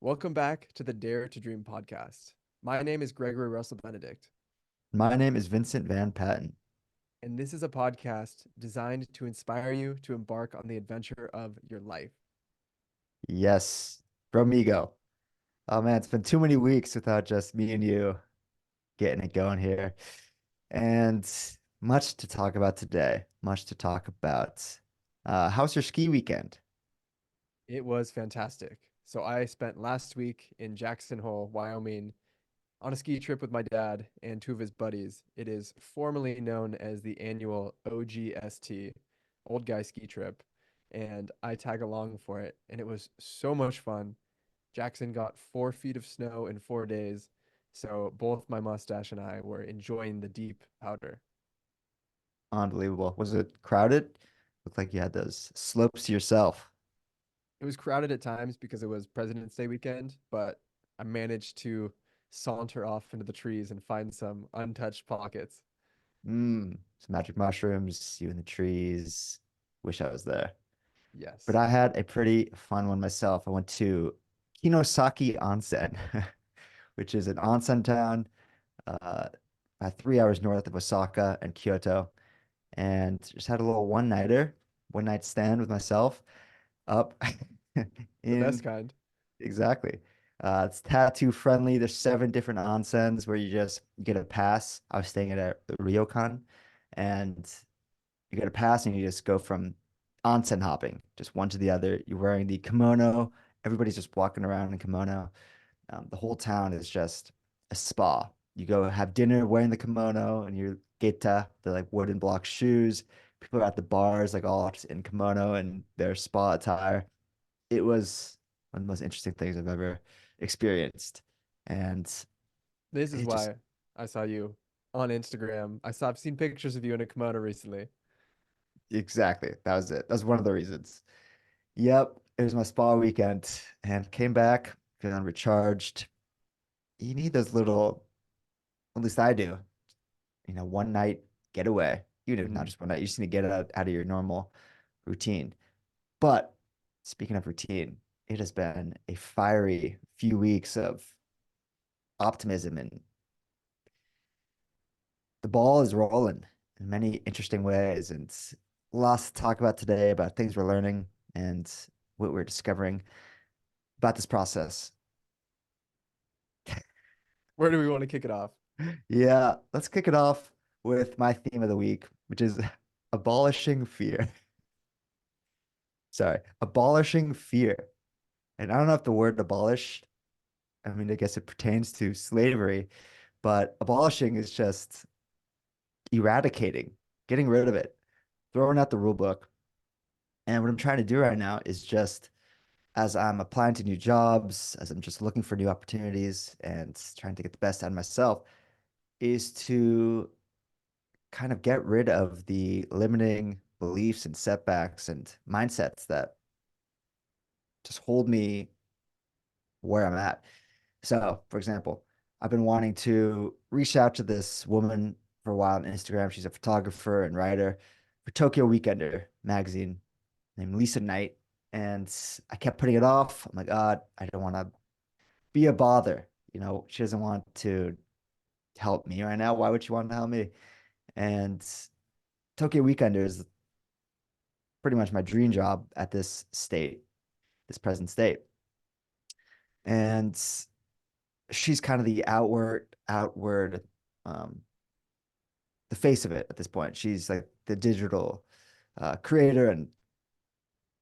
Welcome back to the Dare to Dream podcast. My name is Gregory Russell Benedict, My name is Vincent Van Patten. and this is a podcast designed to inspire you to embark on the adventure of your life. Yes, from Ego. Oh man, it's been too many weeks without just me and you getting it going here. And much to talk about today. Much to talk about. How's your ski weekend? It was fantastic. So I spent last week in Jackson Hole, Wyoming, on a ski trip with my dad and two of his buddies. It is formally known as the annual OGST, Old Guy Ski Trip, and I tag along for it, and it was so much fun. Jackson got 4 feet of snow in 4 days, so both my mustache and I were enjoying the deep powder. Unbelievable. Was it crowded? Looked like you had those slopes to yourself. It was crowded at times because it was President's Day weekend, but I managed to saunter off into the trees and find some untouched pockets. Some magic mushrooms, you in the trees. Wish I was there. But Yes. I had a pretty fun one myself. I went to Kinosaki Onsen, which is an onsen town uh, about 3 hours north of Osaka and Kyoto, and just had a little one night stand with myself up The best in kind. exactly. It's tattoo friendly. There's 7 different onsens where you get a pass. I was staying at a ryokan, and you get a pass and you just go from onsen hopping, just one to the other. You're wearing the kimono. Everybody's just walking around in kimono. The whole town is just a spa. You go have dinner wearing the kimono and your geta, the like wooden block shoes. People are at the bars, like all just in kimono and their spa attire. It was one of the most interesting things I've ever experienced. And This is it just why I saw you on Instagram. I've seen pictures of you in a kimono recently. exactly, that was it. That's one of the reasons. Yep, it was my spa weekend and came back feeling recharged. You need those little, at least I do, one night getaway. Even if not Mhm. just one night, you just need to get out of your normal routine. But speaking of routine, it has been a fiery few weeks of optimism, and the ball is rolling in many interesting ways. And lots to talk about today about things we're learning and what we're discovering about this process. Where do we want to kick it off? Yeah, let's kick it off with my theme of the week, which is abolishing fear. Sorry, abolishing fear. And I don't know if the word abolish, I mean, I guess it pertains to slavery, but abolishing is just eradicating, getting rid of it, throwing out the rule book. And what I'm trying to do right now is just as I'm applying to new jobs, as I'm just looking for new opportunities and trying to get the best out of myself, is to kind of get rid of the limiting beliefs and setbacks and mindsets that just hold me where I'm at. So, for example, I've been wanting to reach out to this woman for a while on Instagram. She's a photographer and writer for Tokyo Weekender magazine named Lisa Knight. And I kept putting it off. I'm like, God, I don't want to be a bother. She doesn't want to help me right now. Why would she want to help me? And Tokyo Weekender is pretty much my dream job at this present state. And she's kind of the outward, um, the face of it at this point. She's like the digital creator and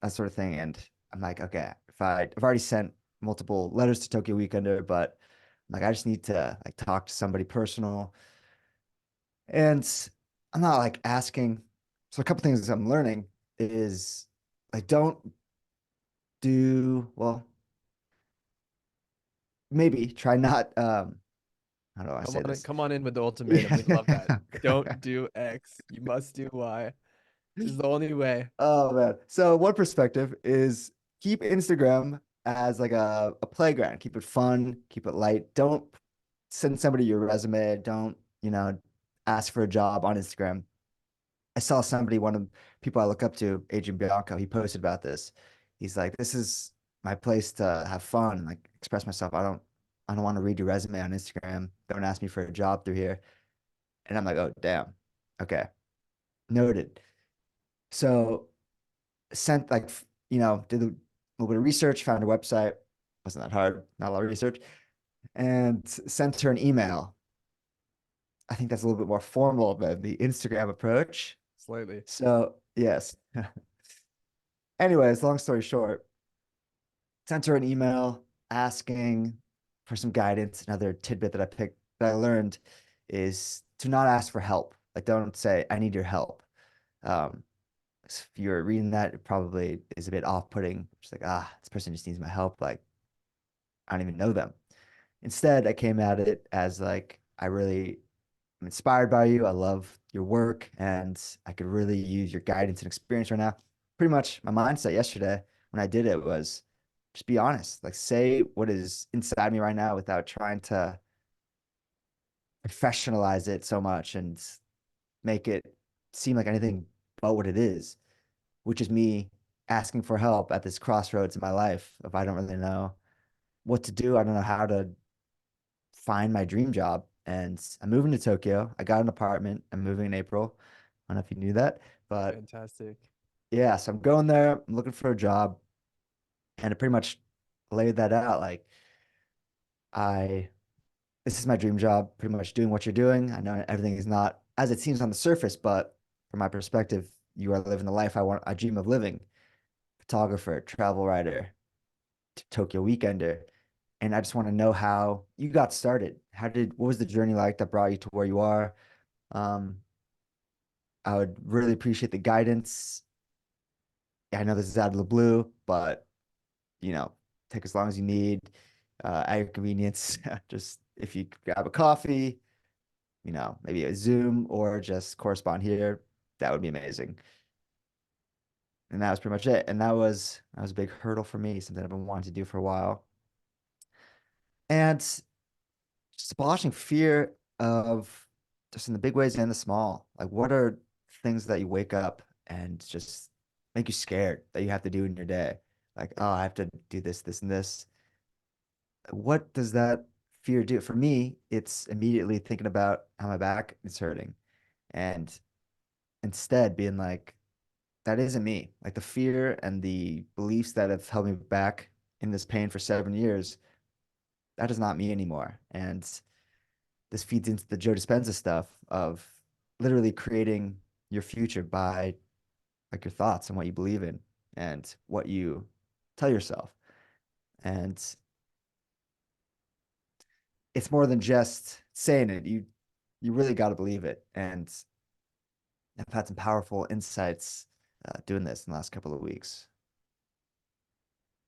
that sort of thing. And I'm like, okay, I've already sent multiple letters to Tokyo Weekender, but I'm like, I just need to like talk to somebody personal. And I'm not like asking. So a couple things I'm learning is like don't do well, maybe try not how do I say this? Come on in with the ultimatum. We love that. Yeah. Don't do X. You must do Y. This is the only way. Oh man. So one perspective is keep Instagram as like a playground. Keep it fun, keep it light. Don't send somebody your resume. Don't, ask for a job on Instagram. I saw somebody, one of the people I look up to, Adrian Bianco, he posted about this. He's like, this is my place to have fun. Like express myself. I don't want to read your resume on Instagram. Don't ask me for a job through here. And I'm like, oh damn. Okay. Noted. So sent like, did a little bit of research, found her website. Wasn't that hard, not a lot of research, and sent her an email. I think that's a little bit more formal than the Instagram approach. Slightly. So yes. Anyways, long story short, sent her an email asking for some guidance. Another tidbit that I learned is to not ask for help. Like, don't say, I need your help. Um, if you're reading that, it probably is a bit off-putting. Just like, this person just needs my help. Like, I don't even know them. Instead, I came at it as like, I really am inspired by you. I love your work, and I could really use your guidance and experience right now. Pretty much my mindset yesterday when I did it was just be honest. Like, say what is inside me right now without trying to professionalize it so much and make it seem like anything but what it is, which is me asking for help at this crossroads in my life. If I don't really know what to do, I don't know how to find my dream job. And I'm moving to Tokyo. I got an apartment. I'm moving in April. I don't know if you knew that, but Fantastic. yeah, so I'm going there. I'm looking for a job, and I pretty much laid that out. Like, I, this is my dream job, pretty much doing what you're doing. I know everything is not as it seems on the surface, but from my perspective, you are living the life I dream of living. Photographer, travel writer, Tokyo weekender. And I just want to know how you got started. What was the journey like that brought you to where you are? Um, I would really appreciate the guidance. I know this is out of the blue, but you know, take as long as you need, at your convenience. Just if you grab a coffee, maybe a Zoom or just correspond here, that would be amazing. And that was pretty much it. And that was a big hurdle for me, something I've been wanting to do for a while. And just abolishing fear of just in the big ways and the small. Like, what are things that you wake up and just make you scared that you have to do in your day? Like, oh, I have to do this, this, and this. What does that fear do? For me, it's immediately thinking about how my back is hurting and instead being like, that isn't me. Like the fear and the beliefs that have held me back in this pain for 7 years, that is not me anymore. And this feeds into the Joe Dispenza stuff of literally creating your future by like your thoughts and what you believe in and what you tell yourself. And it's more than just saying it. You really got to believe it. And I've had some powerful insights doing this in the last couple of weeks.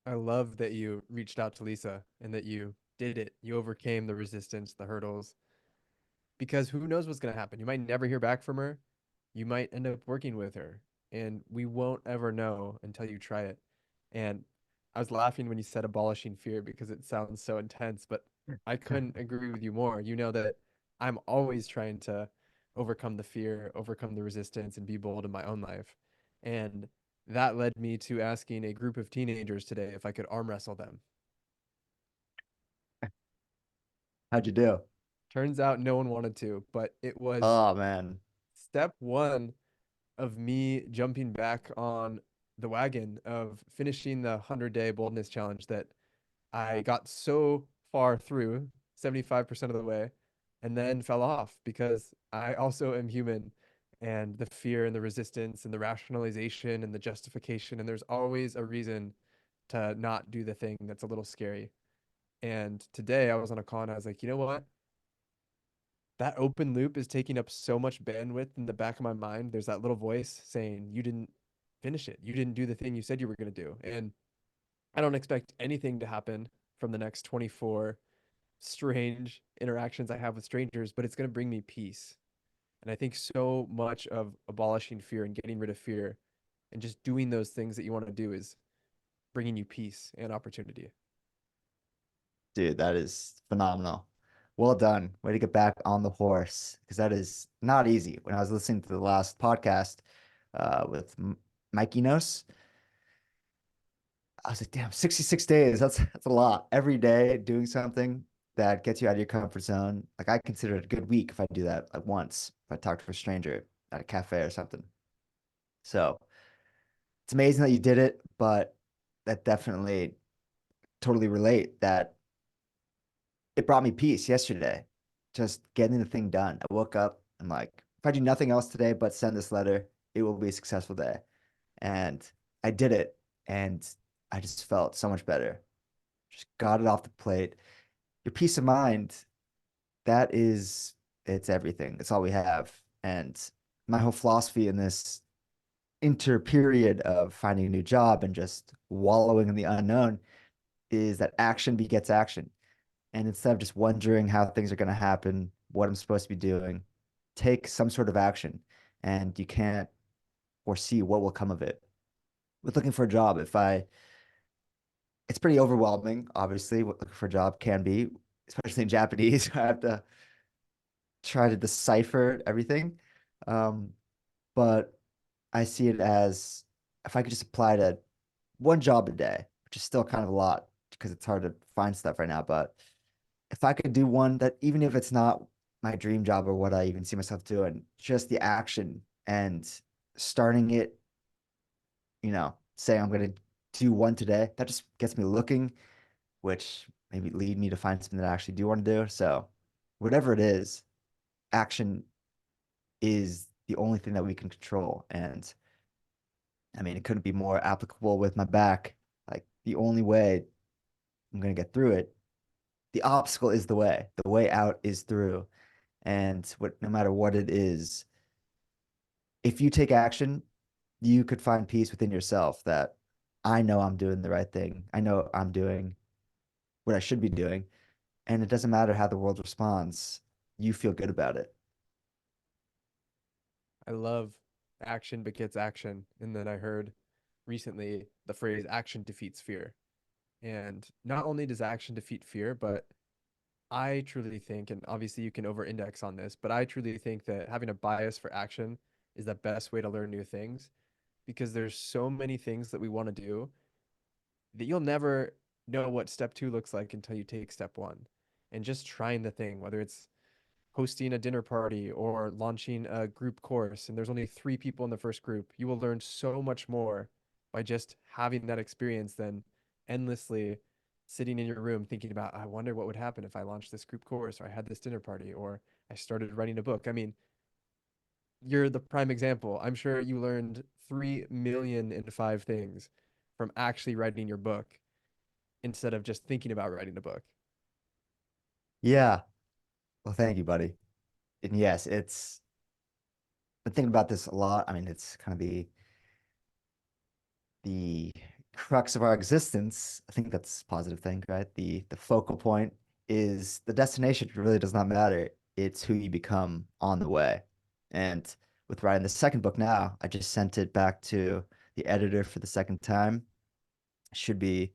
I love that you reached out to Lisa and that you did it. You overcame the resistance, the hurdles, because who knows what's going to happen? You might never hear back from her. You might end up working with her, and we won't ever know until you try it. And I was laughing when you said abolishing fear because it sounds so intense, but I couldn't agree with you more. You know that I'm always trying to overcome the fear, overcome the resistance, and be bold in my own life. And that led me to asking a group of teenagers today if I could arm wrestle them. How'd you do? Turns out no one wanted to, but it was Oh man. step one of me jumping back on the wagon of finishing the 100-day boldness challenge that I got so far through, 75% of the way, and then fell off because I also am human, and the fear and the resistance and the rationalization and the justification, and there's always a reason to not do the thing that's a little scary. And today I was on a call and I was like, you know what? That open loop is taking up so much bandwidth in the back of my mind. There's that little voice saying, you didn't finish it. You didn't do the thing you said you were going to do. And I don't expect anything to happen from the next 24 strange interactions I have with strangers, but it's going to bring me peace. And I think so much of abolishing fear and getting rid of fear and just doing those things that you want to do is bringing you peace and opportunity. Dude, that is phenomenal. Well done. Way to get back on the horse because that is not easy. When I was listening to the last podcast with Mikey Nos, I was like, damn, 66 days. That's a lot. Every day doing something that gets you out of your comfort zone. Like I consider it a good week if I do that like once, if I talk to a stranger at a cafe or something. So it's amazing that you did it, but that definitely totally relate that it brought me peace yesterday. Just getting the thing done. I woke up and like, if I do nothing else today but send this letter, it will be a successful day. And I did it, and I just felt so much better. Just got it off the plate. Your peace of mind, that is, it's everything. It's all we have. And my whole philosophy in this inter period of finding a new job and just wallowing in the unknown is that action begets action. And instead of just wondering how things are going to happen, what I'm supposed to be doing, take some sort of action. And you can't foresee what will come of it. With looking for a job, it's pretty overwhelming, obviously, what looking for a job can be, especially in Japanese. I have to try to decipher everything. Um, but I see it as if I could just apply to one job a day, which is still kind of a lot because it's hard to find stuff right now. But if I could do one that, even if it's not my dream job or what I even see myself doing, just the action and starting it, say I'm going to do one today, that just gets me looking, which maybe lead me to find something that I actually do want to do. So, whatever it is, action is the only thing that we can control. And I mean, it couldn't be more applicable with my back. Like, the only way I'm going to get through it, the obstacle is the way. The way out is through. And no matter what it is, if you take action, you could find peace within yourself that I know I'm doing the right thing. I know I'm doing what I should be doing. And it doesn't matter how the world responds. You feel good about it. I love action begets action. And then I heard recently the phrase action defeats fear. And not only does action defeat fear, but I truly think, and obviously you can over index on this, but I truly think that having a bias for action is the best way to learn new things because there's so many things that we want to do that you'll never know what step two looks like until you take step one. And just trying the thing, whether it's hosting a dinner party or launching a group course, and there's only three people in the first group, you will learn so much more by just having that experience than endlessly sitting in your room thinking about, I wonder what would happen if I launched this group course or I had this dinner party or I started writing a book. I mean, you're the prime example. I'm sure you learned 3,000,005 things from actually writing your book instead of just thinking about writing a book. Yeah. Well, thank you, buddy. And yes, it's been thinking about this a lot. I mean, it's kind of the crux of our existence. I think that's a positive thing, right? The focal point is the destination really does not matter. It's who you become on the way. And with writing the second book now, I just sent it back to the editor for the second time. Should be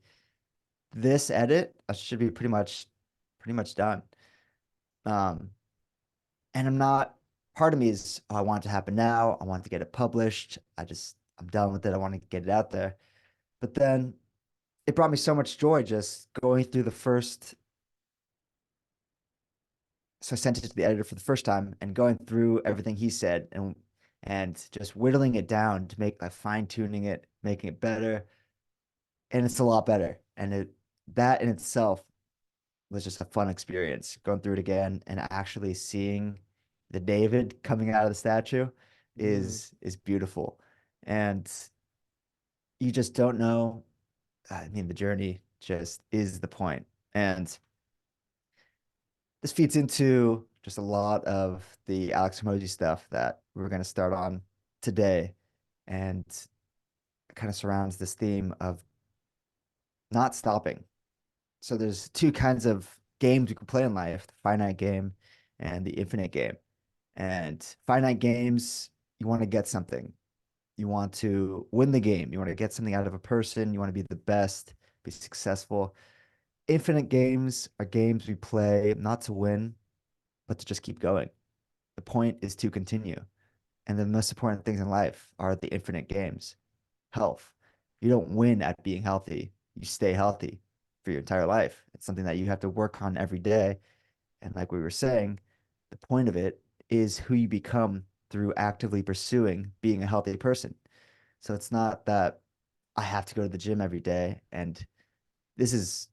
this edit, should be pretty much done. Um, and I'm not, part of me is, oh, I want it to happen now. I want to get it published. I'm done with it. I want to get it out there. But then it brought me so much joy just going through the first. So I sent it to the editor for the first time and going through everything he said and just whittling it down to make like fine tuning it, making it better. And it's a lot better. And that in itself was just a fun experience going through it again and actually seeing the David coming out of the statue Mm, is beautiful. And you just don't know. I mean, the journey just is the point. And this feeds into just a lot of the Alex Hormozi stuff that we're going to start on today. And it kind of surrounds this theme of not stopping. So there's two kinds of games you can play in life, the finite game and the infinite game. And finite games, you want to get something. You want to win the game. You want to get something out of a person. You want to be the best, be successful. Infinite games are games we play not to win, but to just keep going. The point is to continue. And the most important things in life are the infinite games. Health. You don't win at being healthy. you stay healthy for your entire life. It's something that you have to work on every day. And like we were saying, the point of it is who you become through actively pursuing being a healthy person. So it's not that I have to go to the gym every day. And this is,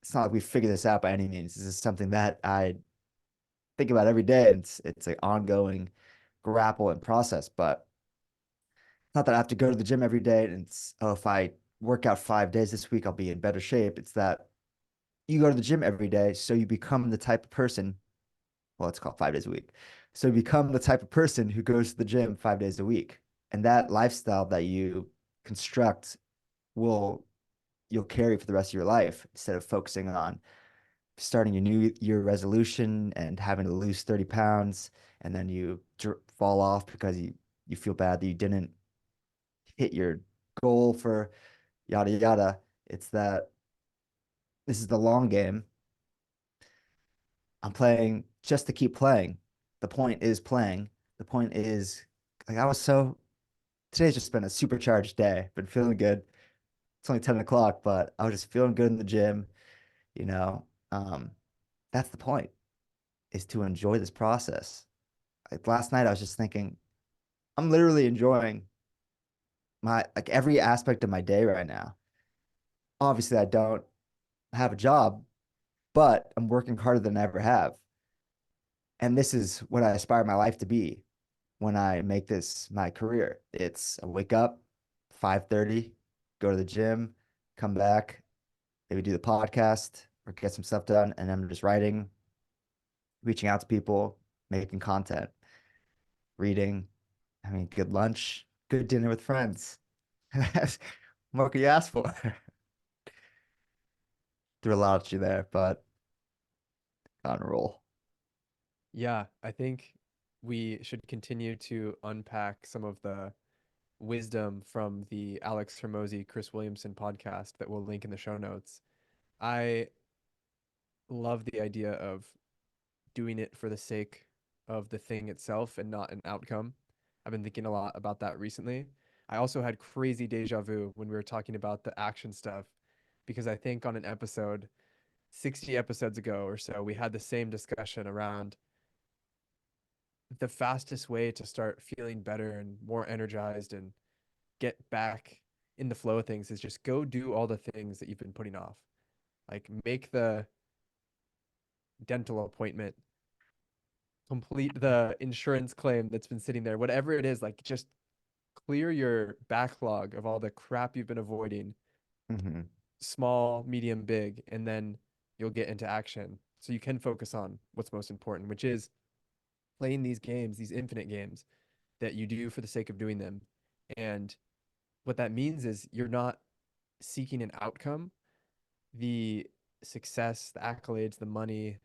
it's not like we figured this out by any means. This is something that I think about every day. It's an ongoing grapple and process. But not that I have to go to the gym every day and it's, oh, if I work out 5 days this week, I'll be in better shape. It's that you go to the gym every day. So you become the type of person, well, it's called 5 days a week. So you become the type of person who goes to the gym 5 days a week. And that lifestyle that you construct will you'll carry for the rest of your life instead of focusing on starting your new year resolution and having to lose 30 pounds and then you fall off because you feel bad that you didn't hit your goal for yada yada. It's that this is the long game. I'm playing just to keep playing. The point is playing. The point is like I was so today's just been a supercharged day. Been feeling good. It's only 10 o'clock, but I was just feeling good in the gym, you know. That's the point, is to enjoy this process. Like last night I was just thinking, I'm literally enjoying my like every aspect of my day right now. Obviously, I don't have a job, but I'm working harder than I ever have. And this is what I aspire my life to be when I make this my career. It's I wake up 5:30, go to the gym, come back, maybe do the podcast or get some stuff done, and I'm just writing, reaching out to people, making content, reading, I mean, good lunch, good dinner with friends. What could you ask for? Threw a lot at you there, but on a roll. Yeah, I think we should continue to unpack some of the wisdom from the Alex Hormozi, Chris Williamson podcast that we'll link in the show notes. I love the idea of doing it for the sake of the thing itself and not an outcome. I've been thinking a lot about that recently. I also had crazy deja vu when we were talking about the action stuff because I think on an episode 60 episodes ago or so, we had the same discussion around the fastest way to start feeling better and more energized and get back in the flow of things is just go do all the things that you've been putting off. Like make the dental appointment, complete the insurance claim that's been sitting there, whatever it is, like just clear your backlog of all the crap you've been avoiding, Hmm. small, medium, big, and then you'll get into action. So you can focus on what's most important, which is playing these games, these infinite games that you do for the sake of doing them. And what that means is you're not seeking an outcome. The success, the accolades, the money,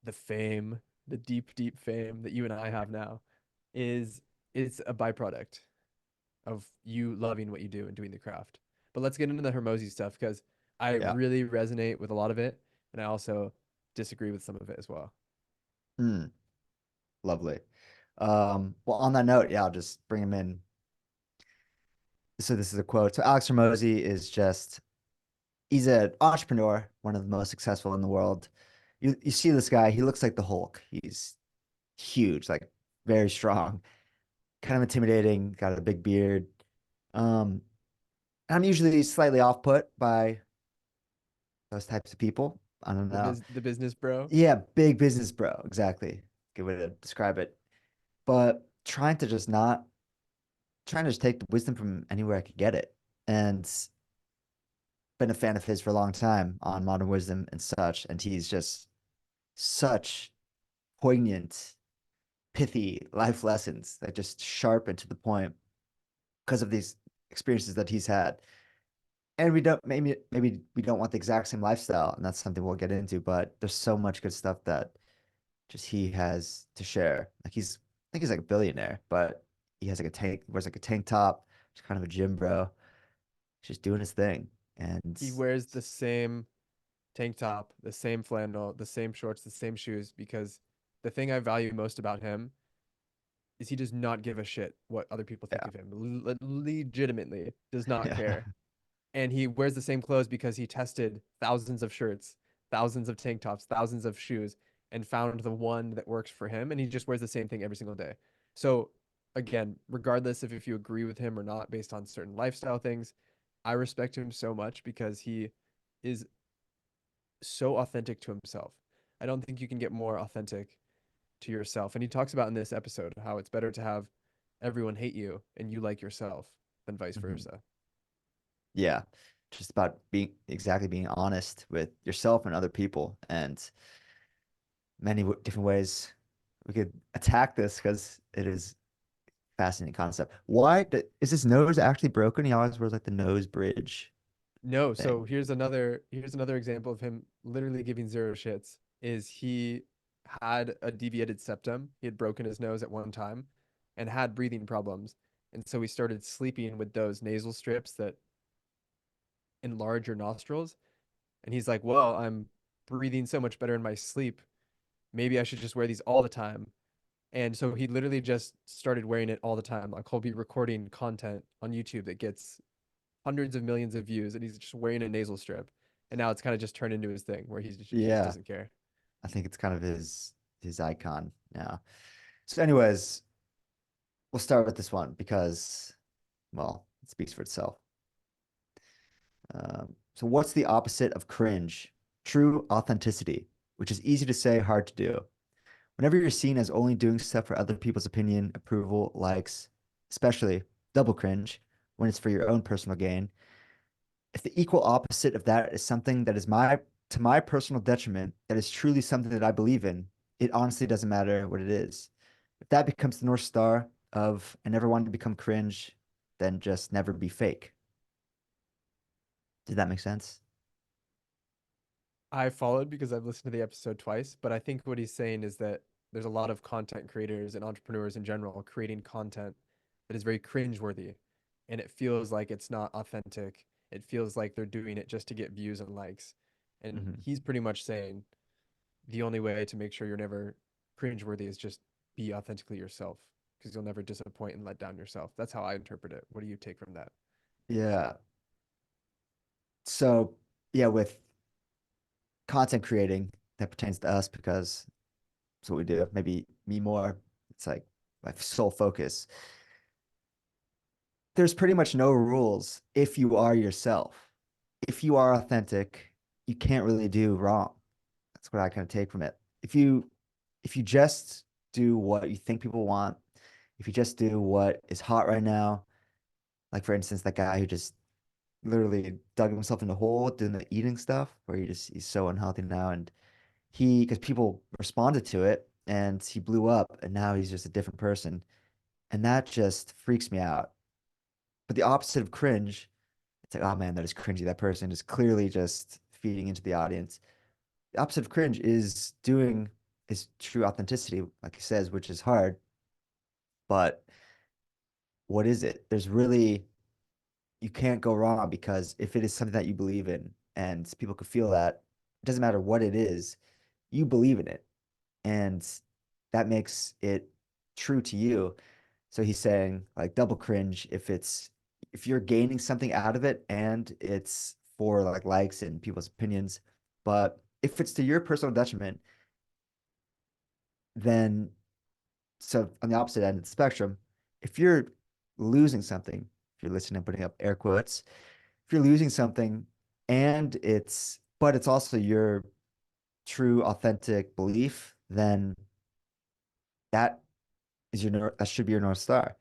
the fame, the deep, deep fame that you and I have now is it's a byproduct of you loving what you do and doing the craft. But let's get into the Hermosi stuff because I Yeah. really resonate with a lot of it, and I also disagree with some of it as well. Mm, lovely. Well, on that note, yeah, I'll just bring him in. So this is a quote. So Alex Hormozi is just he's an entrepreneur, one of the most successful in the world. You see this guy, he looks like the Hulk. He's huge, like very strong, kind of intimidating, got a big beard. Um, I'm usually slightly off put by those types of people. I don't know. The business bro. Yeah, big business bro. Exactly. Good way to describe it. But trying to just take the wisdom from anywhere I could get it. And been a fan of his for a long time on modern wisdom and such. And he's just such poignant, pithy life lessons that just sharp and to the point because of these experiences that he's had. And we don't maybe we don't want the exact same lifestyle, and that's something we'll get into, but there's so much good stuff that just he has to share. Like I think he's like a billionaire, but he has like a tank, wears like a tank top, just kind of a gym bro, just doing his thing. And He wears the same tank top, the same flannel, the same shorts, the same shoes because the thing I value most about him is he does not give a shit what other people think yeah, of him. Legitimately does not yeah, care. and he wears the same clothes because he tested thousands of shirts, thousands of tank tops, thousands of shoes, and found the one that works for him. And he just wears the same thing every single day. So, again, regardless of if you agree with him or not based on certain lifestyle things, I respect him so much because he is so authentic to himself. I don't think you can get more authentic to yourself. And he talks about in this episode how it's better to have everyone hate you and you like yourself than vice Mhm. versa. Yeah. Just about being honest with yourself and other people, and many different ways we could attack this because it is fascinating concept. Is his nose actually broken? He always wears like the nose bridge No, thing. so here's another example of him literally giving zero shits. Is he had a deviated septum. He had broken his nose at one time and had breathing problems. And so he started sleeping with those nasal strips that enlarge your nostrils. And he's like, "Well, I'm breathing so much better in my sleep. Maybe I should just wear these all the time." And so he literally just started wearing it all the time. Like he'll be recording content on YouTube that gets hundreds of millions of views, and he's just wearing a nasal strip. And now it's kind of just turned into his thing where he just Yeah, doesn't care. I think it's kind of his icon now. So, anyways, we'll start with this one because, well, it speaks for itself. So, what's the opposite of cringe? True authenticity, which is easy to say, hard to do. Whenever you're seen as only doing stuff for other people's opinion, approval, likes, especially double cringe when it's for your own personal gain. If the equal opposite of that is something that is to my personal detriment, that is truly something that I believe in, it honestly doesn't matter what it is. If that becomes the North Star of I never wanted to become cringe, then just never be fake. Did that make sense? I followed because I've listened to the episode twice, but I think what he's saying is that there's a lot of content creators and entrepreneurs in general creating content that is very cringeworthy, and it feels like it's not authentic. It feels like they're doing it just to get views and likes. And Hmm. he's pretty much saying the only way to make sure you're never cringeworthy is just be authentically yourself because you'll never disappoint and let down yourself. That's how I interpret it. What do you take from that? Yeah. So, yeah, with content creating that pertains to us because that's what we do. Maybe me more. It's like my sole focus. There's pretty much no rules if you are yourself. If you are authentic, you can't really do wrong. That's what I kind of take from it. If you just do what you think people want, if you just do what is hot right now, like for instance, that guy who just literally dug himself in a hole doing the eating stuff, where he's so unhealthy now, and because people responded to it, and he blew up, and now he's just a different person, and that just freaks me out. But the opposite of cringe, it's like, oh man, that is cringy. That person is clearly just feeding into the audience. The opposite of cringe is true authenticity, like he says, which is hard. But what is it? You can't go wrong because if it is something that you believe in and people could feel that, it doesn't matter what it is, you believe in it. And that makes it true to you. So he's saying like double cringe if you're gaining something out of it and it's for like likes and people's opinions, but if it's to your personal detriment, then so on the opposite end of the spectrum, if you're losing something, if you're listening and putting up air quotes, if you're losing something and it's also your true authentic belief, then that that should be your North Star.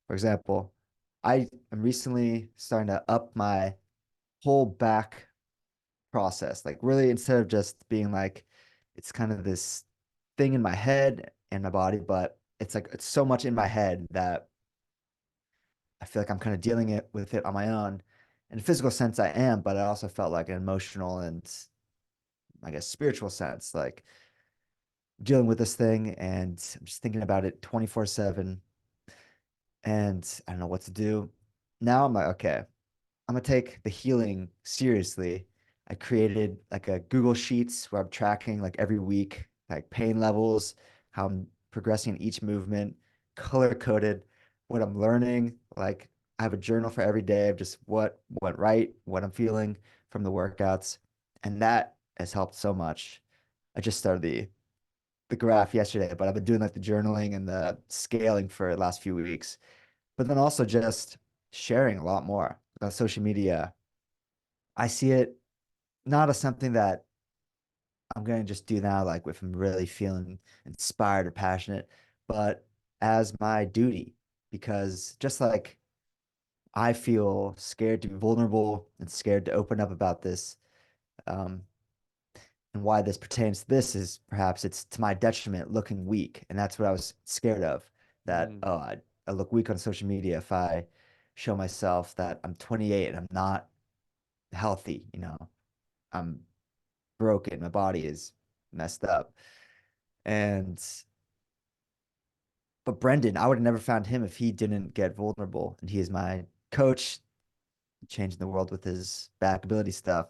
For example, I am recently starting to up my whole back process. Like really, instead of just being like, it's kind of this thing in my head and my body, but it's like it's so much in my head that I feel like I'm kind of dealing with it on my own. In a physical sense, I am, but I also felt like an emotional and I guess spiritual sense, like dealing with this thing and I'm just thinking about it 24/7 and I don't know what to do. Now I'm like, okay, I'm gonna take the healing seriously. I created like a Google Sheets where I'm tracking like every week, like pain levels, how I'm progressing in each movement, color coded what I'm learning, like I have a journal for every day of just what went right, what I'm feeling from the workouts, and that has helped so much. I just started the graph yesterday, but I've been doing like the journaling and the scaling for the last few weeks. But then also just sharing a lot more on social media. I see it not as something that I'm going to just do now, like if I'm really feeling inspired or passionate, but as my duty, because just like I feel scared to be vulnerable and scared to open up about this, um, and why this pertains to this is perhaps it's to my detriment looking weak. And that's what I was scared of, that, Mm. oh, I look weak on social media if I show myself that I'm 28 and I'm not healthy, I'm broken, my body is messed up. And but Brendan, I would have never found him if he didn't get vulnerable. And he is my coach, changing the world with his back ability stuff.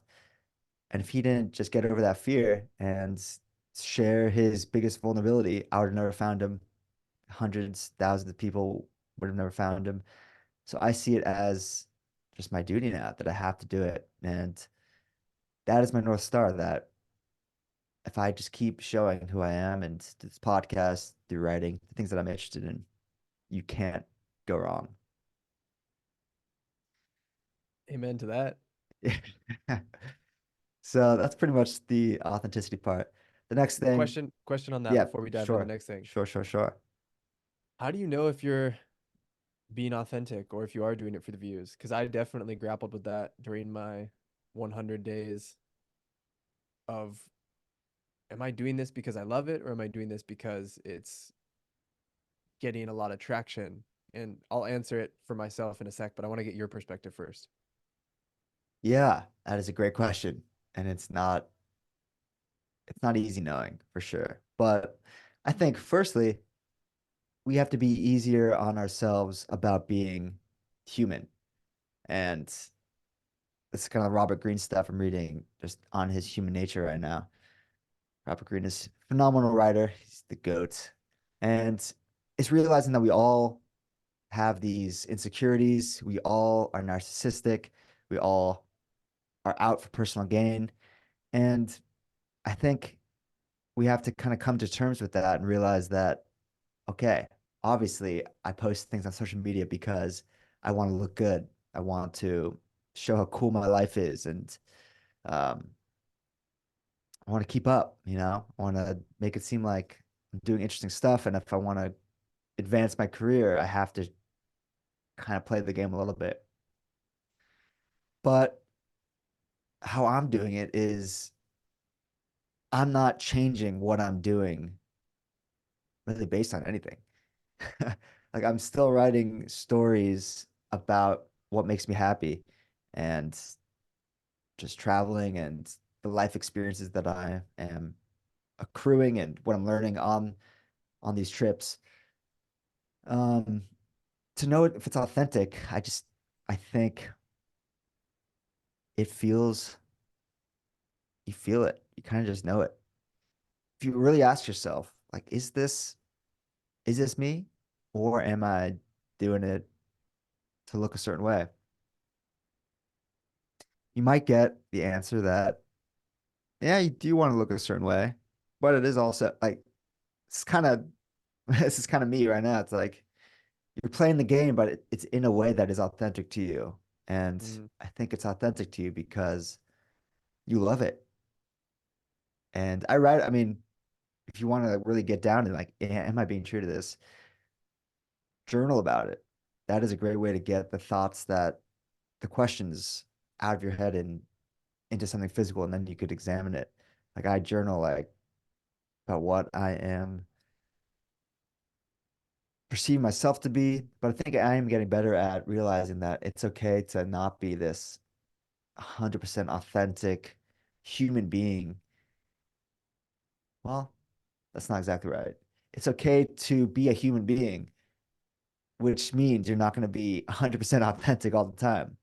And if he didn't just get over that fear and share his biggest vulnerability, I would have never found him. Hundreds, thousands of people would have never found him. So I see it as just my duty now that I have to do it. And that is my North Star, that if I just keep showing who I am and this podcast, through writing, the things that I'm interested in, you can't go wrong. Amen to that. So that's pretty much the authenticity part. The next thing, Question on that yeah, before we dive into the sure, next thing. sure. How do you know if you're being authentic or if you are doing it for the views? Because I definitely grappled with that during my 100 days of, am I doing this because I love it or am I doing this because it's getting a lot of traction? And I'll answer it for myself in a sec, but I want to get your perspective first. Yeah, that is a great question. And it's not easy knowing for sure. But I think firstly, we have to be easier on ourselves about being human. And it's kind of Robert Greene stuff I'm reading just on his human nature right now. Robert Greene is a phenomenal writer. He's the GOAT. And it's realizing that we all have these insecurities. We all are narcissistic. We all are out for personal gain. And I think we have to kind of come to terms with that and realize that, okay, obviously I post things on social media because I want to look good. I want to show how cool my life is. And um, I want to keep up, I want to make it seem like I'm doing interesting stuff. And if I want to advance my career, I have to kind of play the game a little bit. But how I'm doing it is I'm not changing what I'm doing really based on anything. Like I'm still writing stories about what makes me happy and just traveling and the life experiences that I am accruing and what I'm learning on these trips. Um, to know if it's authentic, I think it feels you feel it. You kind of just know it. If you really ask yourself, like, is this me? Or am I doing it to look a certain way? You might get the answer that, yeah, you do want to look a certain way, but it is also like, it's kind of, this is kind of me right now. It's like you're playing the game, but it's in a way that is authentic to you. And Mm. I think it's authentic to you because you love it. And I mean, if you want to really get down to like, am I being true to this? Journal about it. That is a great way to get the questions out of your head and into something physical, and then you could examine it. Like I journal like about what I am perceive myself to be, but I think I am getting better at realizing that it's okay to not be this 100% authentic human being. Well, that's not exactly right. It's okay to be a human being, which means you're not going to be 100% authentic all the time.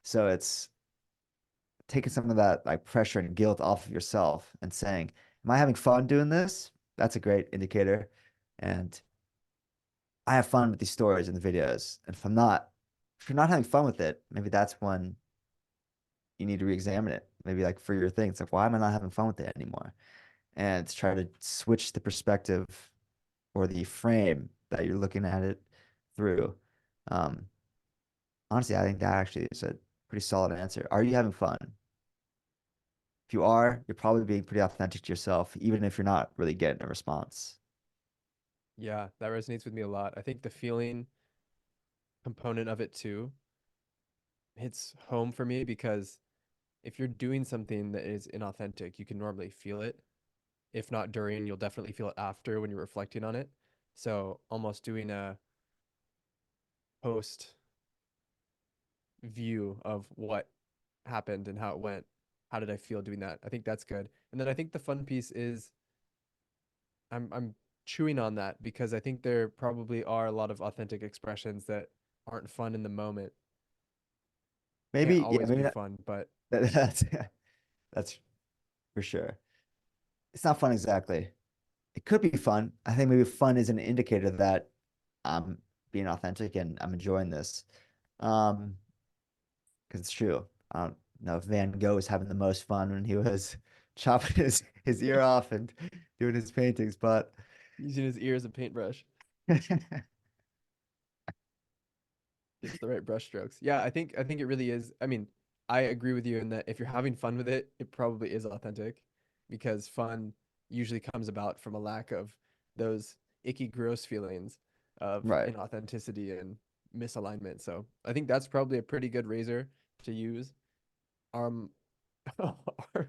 So it's taking some of that like pressure and guilt off of yourself and saying, am I having fun doing this? That's a great indicator. And I have fun with these stories and the videos. And if I'm not, if you're not having fun with it, maybe that's when you need to re-examine it. Maybe like for your thing, it's like, why am I not having fun with it anymore? And try to switch the perspective or the frame that you're looking at it through. Um, Honestly, I think that actually is a pretty solid answer. Are you having fun? If you are, you're probably being pretty authentic to yourself, even if you're not really getting a response. Yeah, that resonates with me a lot. I think the feeling component of it too hits home for me because if you're doing something that is inauthentic, you can normally feel it. If not during, you'll definitely feel it after when you're reflecting on it. So almost doing a post view of what happened and how it went. How did I feel doing that? I think that's good. And then I think the fun piece is I'm chewing on that because I think there probably are a lot of authentic expressions that aren't fun in the moment. Can't Maybe, yeah, always maybe be fun, but that's that's for sure. It's not fun exactly. It could be fun. I think maybe fun is an indicator that I'm being authentic and I'm enjoying this. Um, because it's true. I don't know if Van Gogh was having the most fun when he was chopping his ear off and doing his paintings, but using his ear as a paintbrush gets the right brush strokes. Yeah, I think it really is. I mean, I agree with you in that if you're having fun with it, it probably is authentic because fun usually comes about from a lack of those icky, gross feelings of right. inauthenticity and misalignment. So I think that's probably a pretty good razor to use. Arm, arm.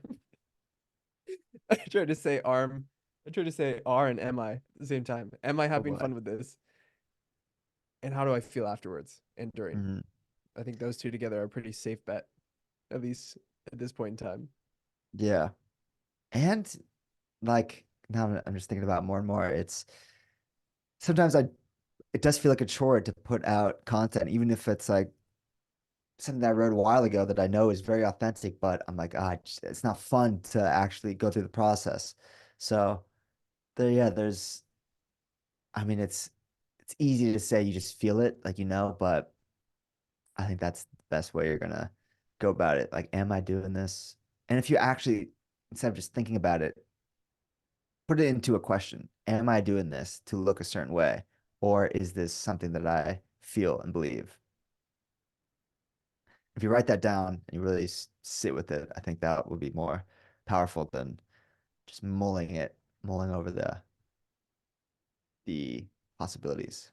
I tried to say arm. I tried to say R and am I at the same time. Am I Oh having boy. fun with this? And how do I feel afterwards and during? Mhm. I think those two together are a pretty safe bet, at least at this point in time. Yeah. And like now I'm just thinking about more and more. It's sometimes it does feel like a chore to put out content, even if it's like something that I wrote a while ago that I know is very authentic, but I'm like, it's not fun to actually go through the process. So yeah, I mean, it's easy to say you just feel it, like but I think that's the best way you're gonna go about it. Like, am I doing this? And if you actually, instead of just thinking about it, put it into a question. Am I doing this to look a certain way? Or is this something that I feel and believe? If you write that down and you really sit with it, I think that would be more powerful than just mulling over the possibilities.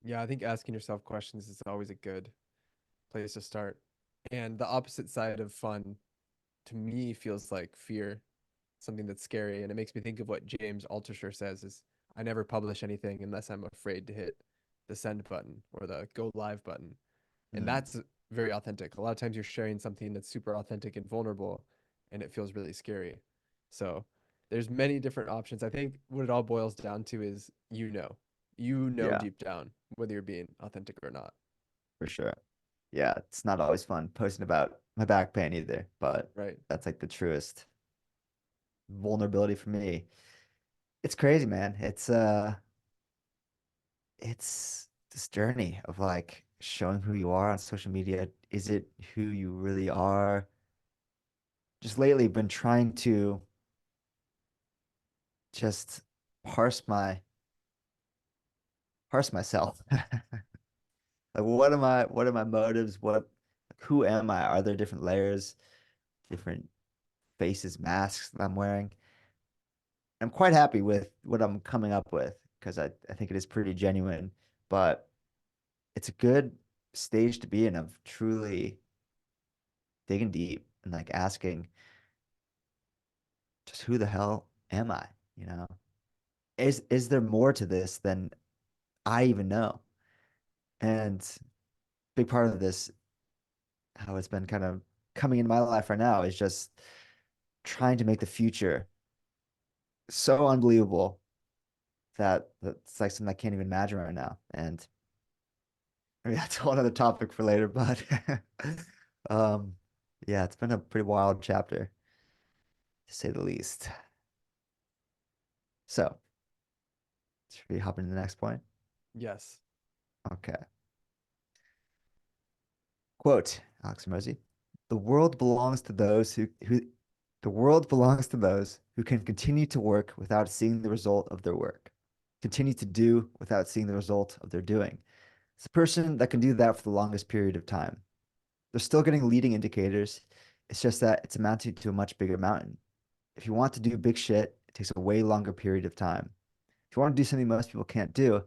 Yeah, I think asking yourself questions is always a good place to start. And the opposite side of fun to me feels like fear, something that's scary. And it makes me think of what James Altucher says is I never publish anything unless I'm afraid to hit the send button or the go live button. And Mm, that's very authentic. A lot of times you're sharing something that's super authentic and vulnerable and it feels really scary. So there's many different options. I think what it all boils down to is you know yeah, deep down whether you're being authentic or not, for sure. Yeah, it's not always fun posting about my back pain either, but right? that's like the truest vulnerability for me. It's crazy, man. It's this journey of like showing who you are on social media. Is it who you really are? Just lately been trying to just parse my parse myself. Like what are my motives? Who am I? Are there different layers, different faces, masks that I'm wearing? I'm quite happy with what I'm coming up with because I think it is pretty genuine, but it's a good stage to be in of truly digging deep and like asking just who the hell am I? You know? Is there more to this than I even know? And big part of this, how it's been kind of coming into my life right now, is just trying to make the future so unbelievable that that's like something I can't even imagine right now. And I mean, that's a whole other topic for later, but um, yeah, it's been a pretty wild chapter to say the least. So, should we hop into the next point? Yes. Okay. Quote, Alex Hormozi, the world belongs to those who the world belongs to those who can continue to work without seeing the result of their work, continue to do without seeing the result of their doing. It's the person that can do that for the longest period of time. They're still getting leading indicators. It's just that it's amounting to a much bigger mountain. If you want to do big shit, it takes a way longer period of time. If you want to do something most people can't do,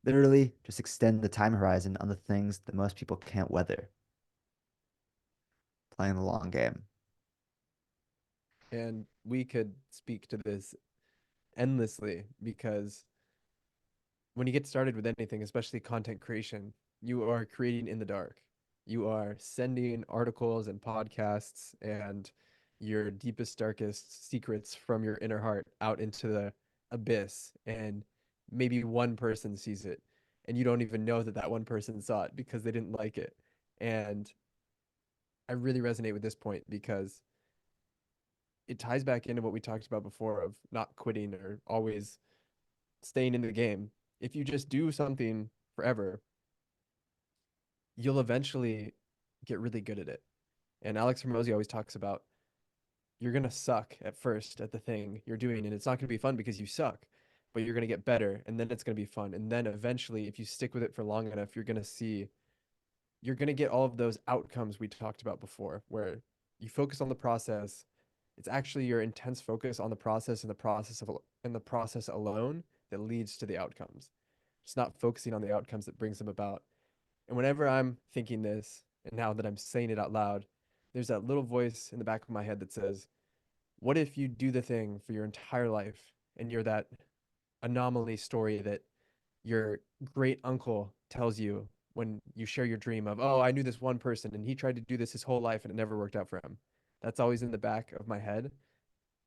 literally just extend the time horizon on the things that most people can't weather. Playing the long game. And we could speak to this endlessly because when you get started with anything, especially content creation, you are creating in the dark. You are sending articles and podcasts and your deepest, darkest secrets from your inner heart out into the abyss. And maybe one person sees it. And you don't even know that that one person saw it because they didn't like it. And I really resonate with this point because it ties back into what we talked about before of not quitting or always staying in the game. If you just do something forever, you'll eventually get really good at it. And Alex Hormozi always talks about you're going to suck at first at the thing you're doing, and it's not going to be fun because you suck, but you're going to get better, and then it's going to be fun. And then eventually, if you stick with it for long enough, you're going to get all of those outcomes we talked about before, where you focus on the process. It's actually your intense focus on the process and the process alone that leads to the outcomes. It's not focusing on the outcomes that brings them about. And whenever I'm thinking this, and now that I'm saying it out loud, there's that little voice in the back of my head that says, what if you do the thing for your entire life and you're that anomaly story that your great uncle tells you when you share your dream of, oh, I knew this one person and he tried to do this his whole life and it never worked out for him. That's always in the back of my head,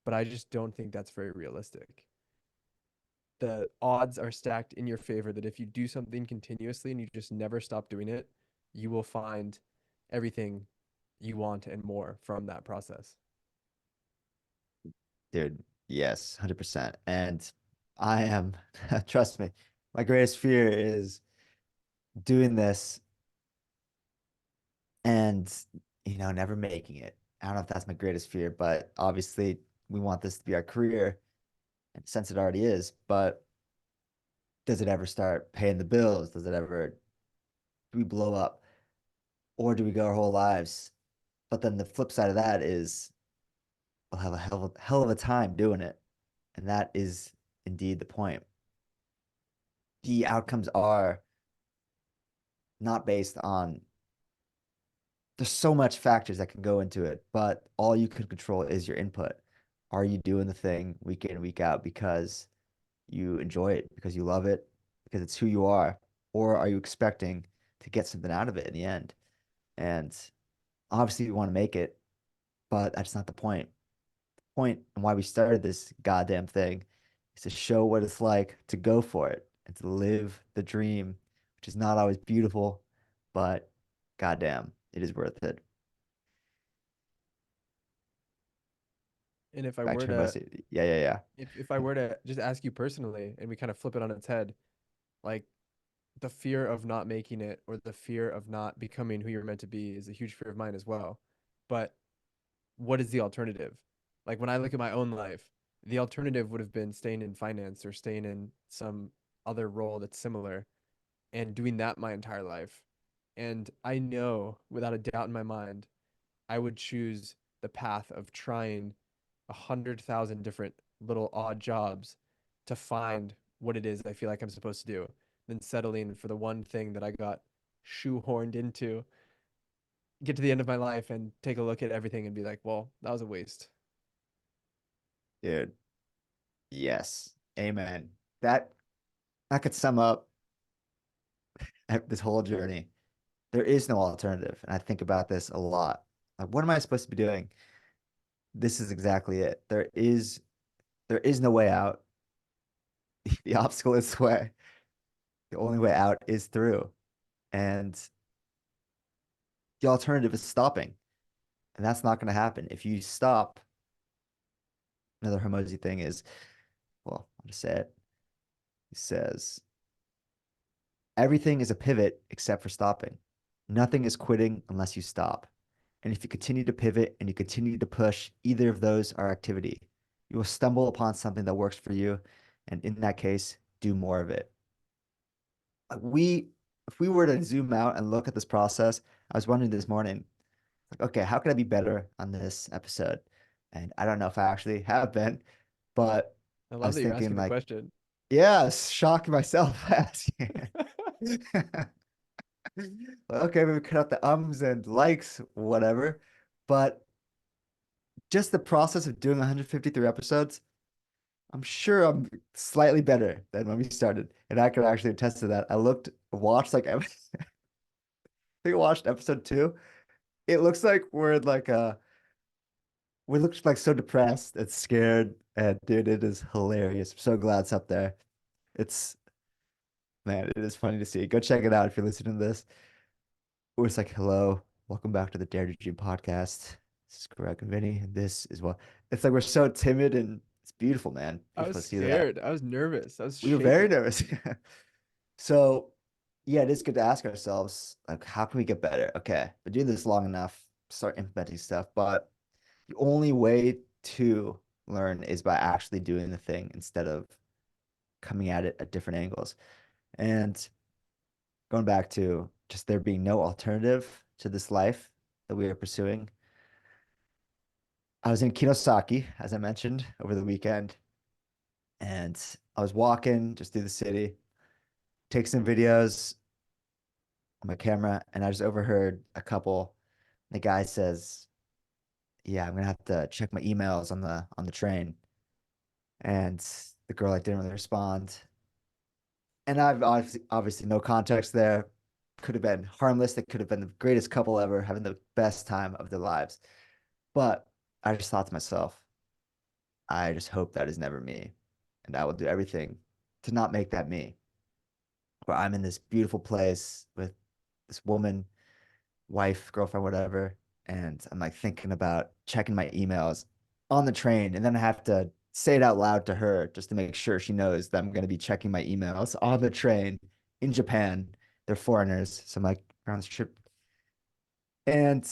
but I just don't think that's very realistic. The odds are stacked in your favor that if you do something continuously and you just never stop doing it, you will find everything you want and more from that process. Dude, yes, 100%. And I am, trust me, my greatest fear is doing this and, never making it. I don't know if that's my greatest fear, but obviously we want this to be our career, and since it already is, but does it ever start paying the bills? Does it ever, do we blow up? Or do we go our whole lives? But then the flip side of that is we'll have a hell of a time doing it. And that is indeed the point. The outcomes are not based on, there's so much factors that can go into it, but all you can control is your input. Are you doing the thing week in, week out because you enjoy it, because you love it, because it's who you are? Or are you expecting to get something out of it in the end? And obviously, we want to make it, but that's not the point. The point and why we started this goddamn thing is to show what it's like to go for it and to live the dream, which is not always beautiful, but goddamn, it is worth it. And if I Back were to to Hermosi. Yeah, yeah, yeah. if I were to just ask you personally and we kind of flip it on its head, like the fear of not making it or the fear of not becoming who you're meant to be is a huge fear of mine as well. But what is the alternative? Like when I look at my own life, the alternative would have been staying in finance or staying in some other role that's similar and doing that my entire life. And I know without a doubt in my mind, I would choose the path of trying 100,000 different little odd jobs to find what it is I feel like I'm supposed to do, than settling for the one thing that I got shoehorned into, get to the end of my life and take a look at everything and be like, well, that was a waste. Dude, yes. Amen. That that could sum up this whole journey. There is no alternative. And I think about this a lot. Like, what am I supposed to be doing? This is exactly it. There is no way out. The obstacle is the way. The only way out is through. And the alternative is stopping. And that's not going to happen. If you stop, another Hormozy thing is, well, I'll just say it. He says, everything is a pivot except for stopping. Nothing is quitting unless you stop. And if you continue to pivot and you continue to push, either of those are activity. You will stumble upon something that works for you. And in that case, do more of it. We, if we were to zoom out and look at this process, I was wondering this morning, like, okay, how can I be better on this episode? And I don't know if I actually have been, but I I love was that you're thinking asking the like, question. yeah, shock myself asking. Okay, maybe cut out the ums and likes, whatever. But just the process of doing 153 episodes, I'm sure I'm slightly better than when we started. And I can actually attest to that. Watched like I think I watched episode 2. It looks like we look like so depressed and scared. And dude, it is hilarious. I'm so glad it's up there. It's Man, it is funny to see. Go check it out if you're listening to this. It's like, hello, welcome back to the Dare to Dream podcast. This is Greg and Vinny, and this is what it's like. We're so timid, and it's beautiful, man. I was Beautiful to see that. scared. I was nervous. I was We were very shaking. nervous. So, yeah, it is good to ask ourselves, like, how can we get better? Okay, been doing this long enough, start implementing stuff, but the only way to learn is by actually doing the thing instead of coming at it at different angles. And going back to just there being no alternative to this life that we are pursuing. I was in Kinosaki, as I mentioned, over the weekend, and I was walking just through the city, take some videos on my camera, and I just overheard a couple. The guy says, "Yeah, I'm gonna have to check my emails on the train," and the girl like didn't really respond. And I've obviously no context there. Could have been harmless. They could have been the greatest couple ever, having the best time of their lives. But I just thought to myself, I just hope that is never me. And I will do everything to not make that me. Where I'm in this beautiful place with this woman, wife, girlfriend, whatever. And I'm like thinking about checking my emails on the train. And then I have to say it out loud to her just to make sure she knows that I'm going to be checking my emails on the train in Japan. They're foreigners. So I'm like, around this trip. And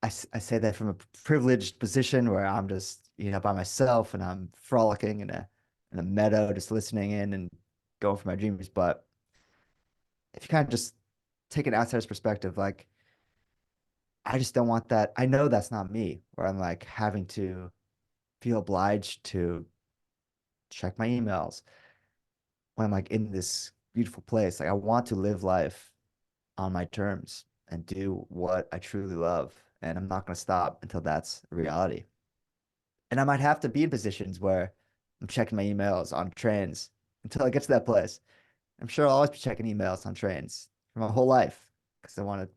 I say that from a privileged position where I'm just, by myself and I'm frolicking in a meadow, just listening in and going for my dreams. But if you kind of just take an outsider's perspective, like I just don't want that. I know that's not me, where I'm like having to feel obliged to check my emails when I'm like in this beautiful place. Like I want to live life on my terms and do what I truly love. And I'm not going to stop until that's a reality. And I might have to be in positions where I'm checking my emails on trains until I get to that place. I'm sure I'll always be checking emails on trains for my whole life because I want to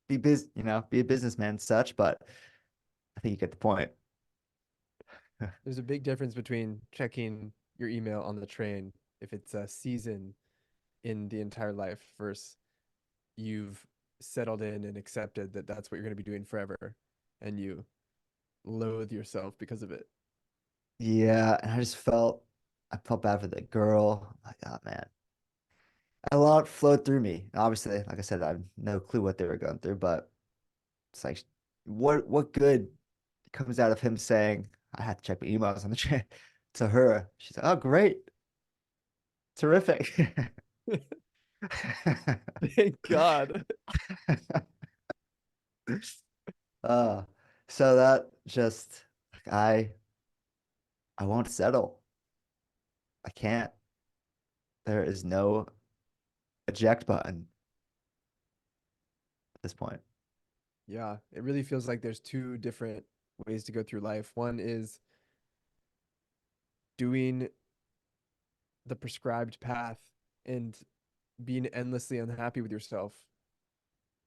be a businessman and such. But I think you get the point. There's a big difference between checking your email on the train if it's a season in the entire life versus you've settled in and accepted that that's what you're going to be doing forever and you loathe yourself because of it. Yeah, and I felt bad for the girl. Like, oh man, a lot flowed through me. Obviously, like I said, I have no clue what they were going through, but it's like, what good comes out of him saying, I had to check my emails on the train to her. She's like, oh, great. Terrific. Thank God. uh, so that just I won't settle. I can't. There is no eject button at this point. Yeah, it really feels like there's two different ways to go through life. One is doing the prescribed path and being endlessly unhappy with yourself.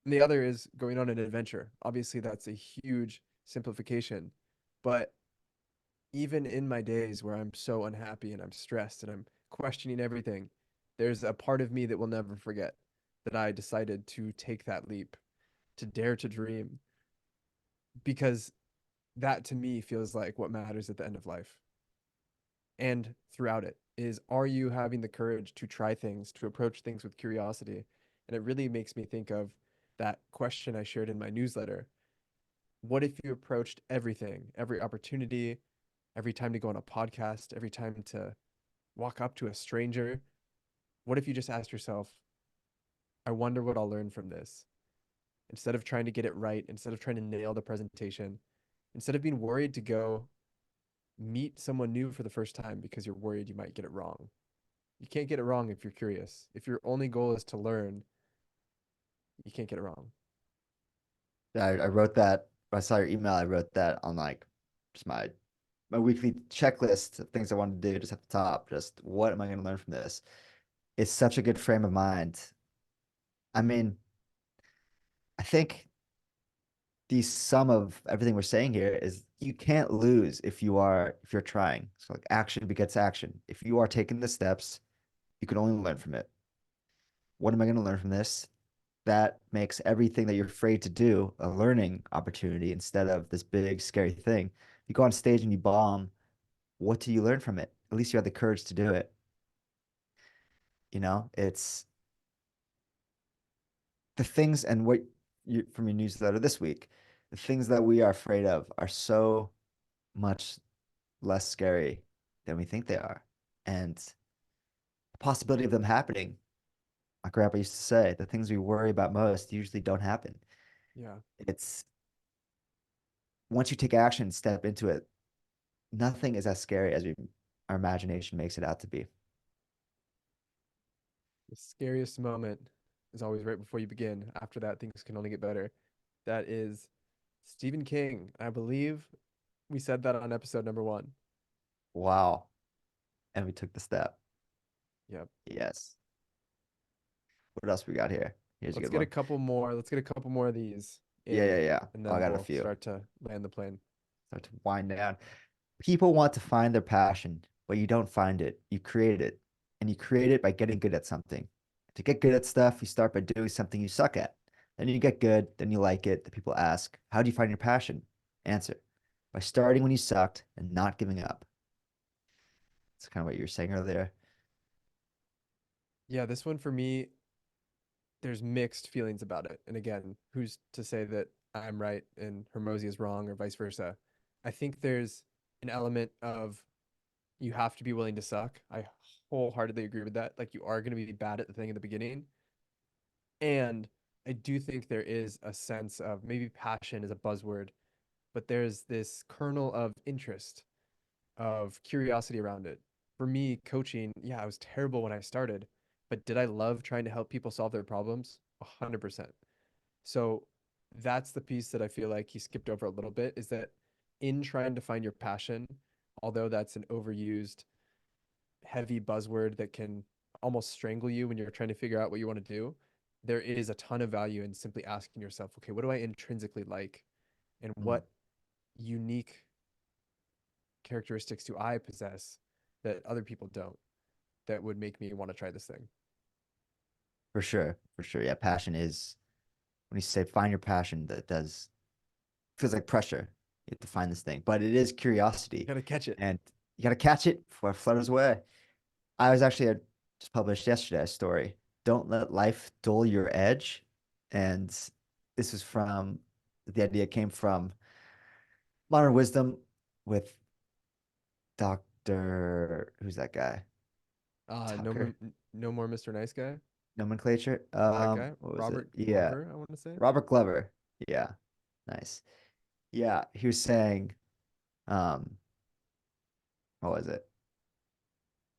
And the other is going on an adventure. Obviously, that's a huge simplification. But even in my days where I'm so unhappy and I'm stressed and I'm questioning everything, there's a part of me that will never forget that I decided to take that leap, to dare to dream, because that to me feels like what matters at the end of life and throughout it is, are you having the courage to try things, to approach things with curiosity? And it really makes me think of that question I shared in my newsletter. What if you approached everything, every opportunity, every time to go on a podcast, every time to walk up to a stranger? What if you just asked yourself, I wonder what I'll learn from this? Instead of trying to get it right, instead of trying to nail the presentation, instead of being worried to go meet someone new for the first time because you're worried you might get it wrong. You can't get it wrong if you're curious. If your only goal is to learn, you can't get it wrong. I wrote that. I saw your email. I wrote that on like just my weekly checklist of things I wanted to do just at the top. Just what am I going to learn from this? It's such a good frame of mind. I mean, I think the sum of everything we're saying here is you can't lose if you're trying. So like action begets action. If you are taking the steps, you can only learn from it. What am I going to learn from this? That makes everything that you're afraid to do a learning opportunity instead of this big scary thing. If you go on stage and you bomb, what do you learn from it? At least you have the courage to do it. It's the things and what you from your newsletter this week, the things that we are afraid of are so much less scary than we think they are. And the possibility of them happening, my grandpa used to say, the things we worry about most usually don't happen. Yeah. It's once you take action and step into it, nothing is as scary as our imagination makes it out to be. The scariest moment is always right before you begin. After that, things can only get better. That is Stephen King. I believe we said that on episode number one. Wow. And we took the step. Yep. Yes. What else we got here? Here's a Let's good get a one. couple more. Let's get a couple more of these Yeah, yeah, in, yeah. and Oh, I then got a we'll few. start to land the plane. Start to wind down. People want to find their passion, but you don't find it. You create it. And you create it by getting good at something. To get good at stuff, you start by doing something you suck at. Then you get good, then you like it. The people ask, how do you find your passion? Answer, by starting when you sucked and not giving up. It's kind of what you were saying earlier. Yeah, this one for me, there's mixed feelings about it. And again, who's to say that I'm right and Hormozi is wrong or vice versa? I think there's an element of you have to be willing to suck. I wholeheartedly agree with that. Like you are going to be bad at the thing in the beginning. And I do think there is a sense of maybe passion is a buzzword, but there's this kernel of interest, of curiosity around it. For me, coaching, yeah, I was terrible when I started, but did I love trying to help people solve their problems? 100%. So that's the piece that I feel like he skipped over a little bit is that in trying to find your passion, although that's an overused, heavy buzzword that can almost strangle you when you're trying to figure out what you want to do, there is a ton of value in simply asking yourself, okay, what do I intrinsically like? And Mm, what unique characteristics do I possess that other people don't that would make me want to try this thing? for sure. For sure. Yeah, passion is when you say find your passion, that does feels like pressure. You have to find this thing, but it is curiosity, Gotta catch it. and you got to catch it before it flutters away. I was actually just published yesterday a story. Don't let life dull your edge, and this is from the idea came from Modern Wisdom with Doctor who's that guy? Tucker No more Mr. Nice Guy. nomenclature. That guy, What was it? Robert Yeah, Glover, I want to say. Robert Glover. Yeah, nice. Yeah, he was saying, um, what was it?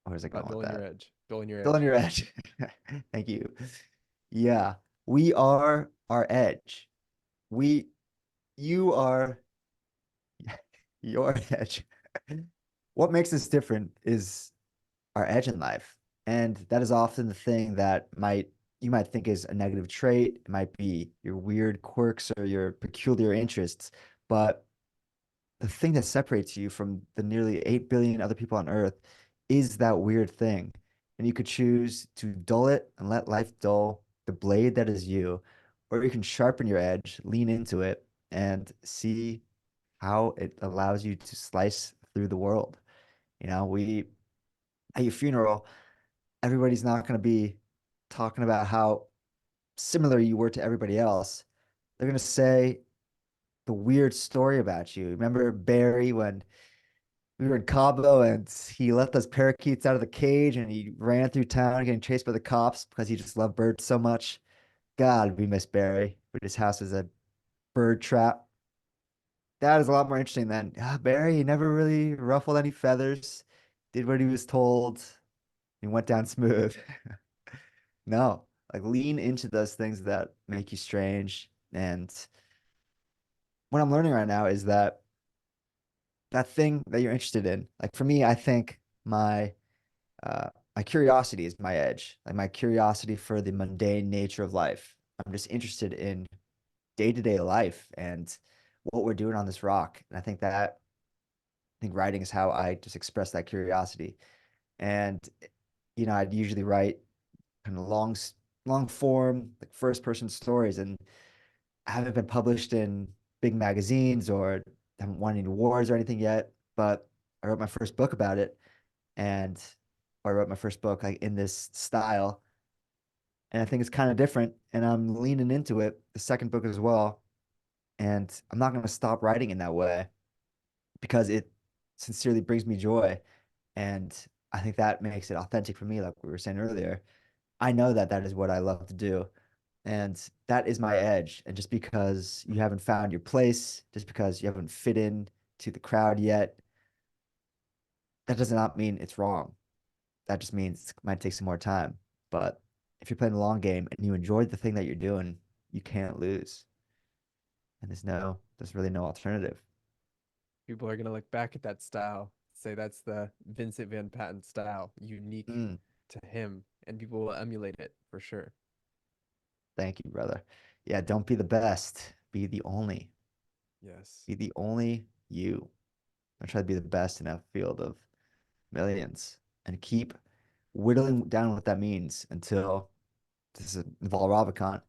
Where's it going About with dulling your that? edge. Dulling your Still on edge. your edge. Thank you. Yeah, we are our edge. We, you are your edge. What makes us different is our edge in life. And that is often the thing that you might think is a negative trait. It might be your weird quirks or your peculiar interests. But the thing that separates you from the nearly 8 billion other people on earth is that weird thing. And you could choose to dull it and let life dull the blade that is you, or you can sharpen your edge, lean into it, and see how it allows you to slice through the world. We at your funeral, everybody's not going to be talking about how similar you were to everybody else, they're gonna say the weird story about you. Remember Barry when we were in Cabo and he let those parakeets out of the cage and he ran through town getting chased by the cops because he just loved birds so much. God, we miss Barry, but his house is a bird trap. That is a lot more interesting than Barry. He never really ruffled any feathers, did what he was told, and went down smooth. No, like lean into those things that make you strange. And what I'm learning right now is that that thing that you're interested in, like for me, I think my curiosity is my edge, like my curiosity for the mundane nature of life. I'm just interested in day-to-day life and what we're doing on this rock. And I think writing is how I just express that curiosity. And I'd usually write kind of long form, like first person stories, and I haven't been published in big magazines or haven't won any awards or anything yet. But I wrote my first book about it, and I wrote my first book like in this style, and I think it's kind of different. And I'm leaning into it. The second book as well, and I'm not going to stop writing in that way because it sincerely brings me joy. And I think that makes it authentic for me, like we were saying earlier. I know that that is what I love to do. And that is my edge. And just because you haven't found your place, just because you haven't fit in to the crowd yet, that does not mean it's wrong. That just means it might take some more time. But if you're playing the long game and you enjoy the thing that you're doing, you can't lose. And there's really no alternative. People are gonna look back at that style, say that's the Vincent Van Patten style, unique Mm, to him, and people will emulate it for sure. thank you, brother. Yeah, don't be the best. Be the only. Yes. Be the only you. I try to be the best in a field of millions and keep whittling down what that means until this is Naval Ravikant.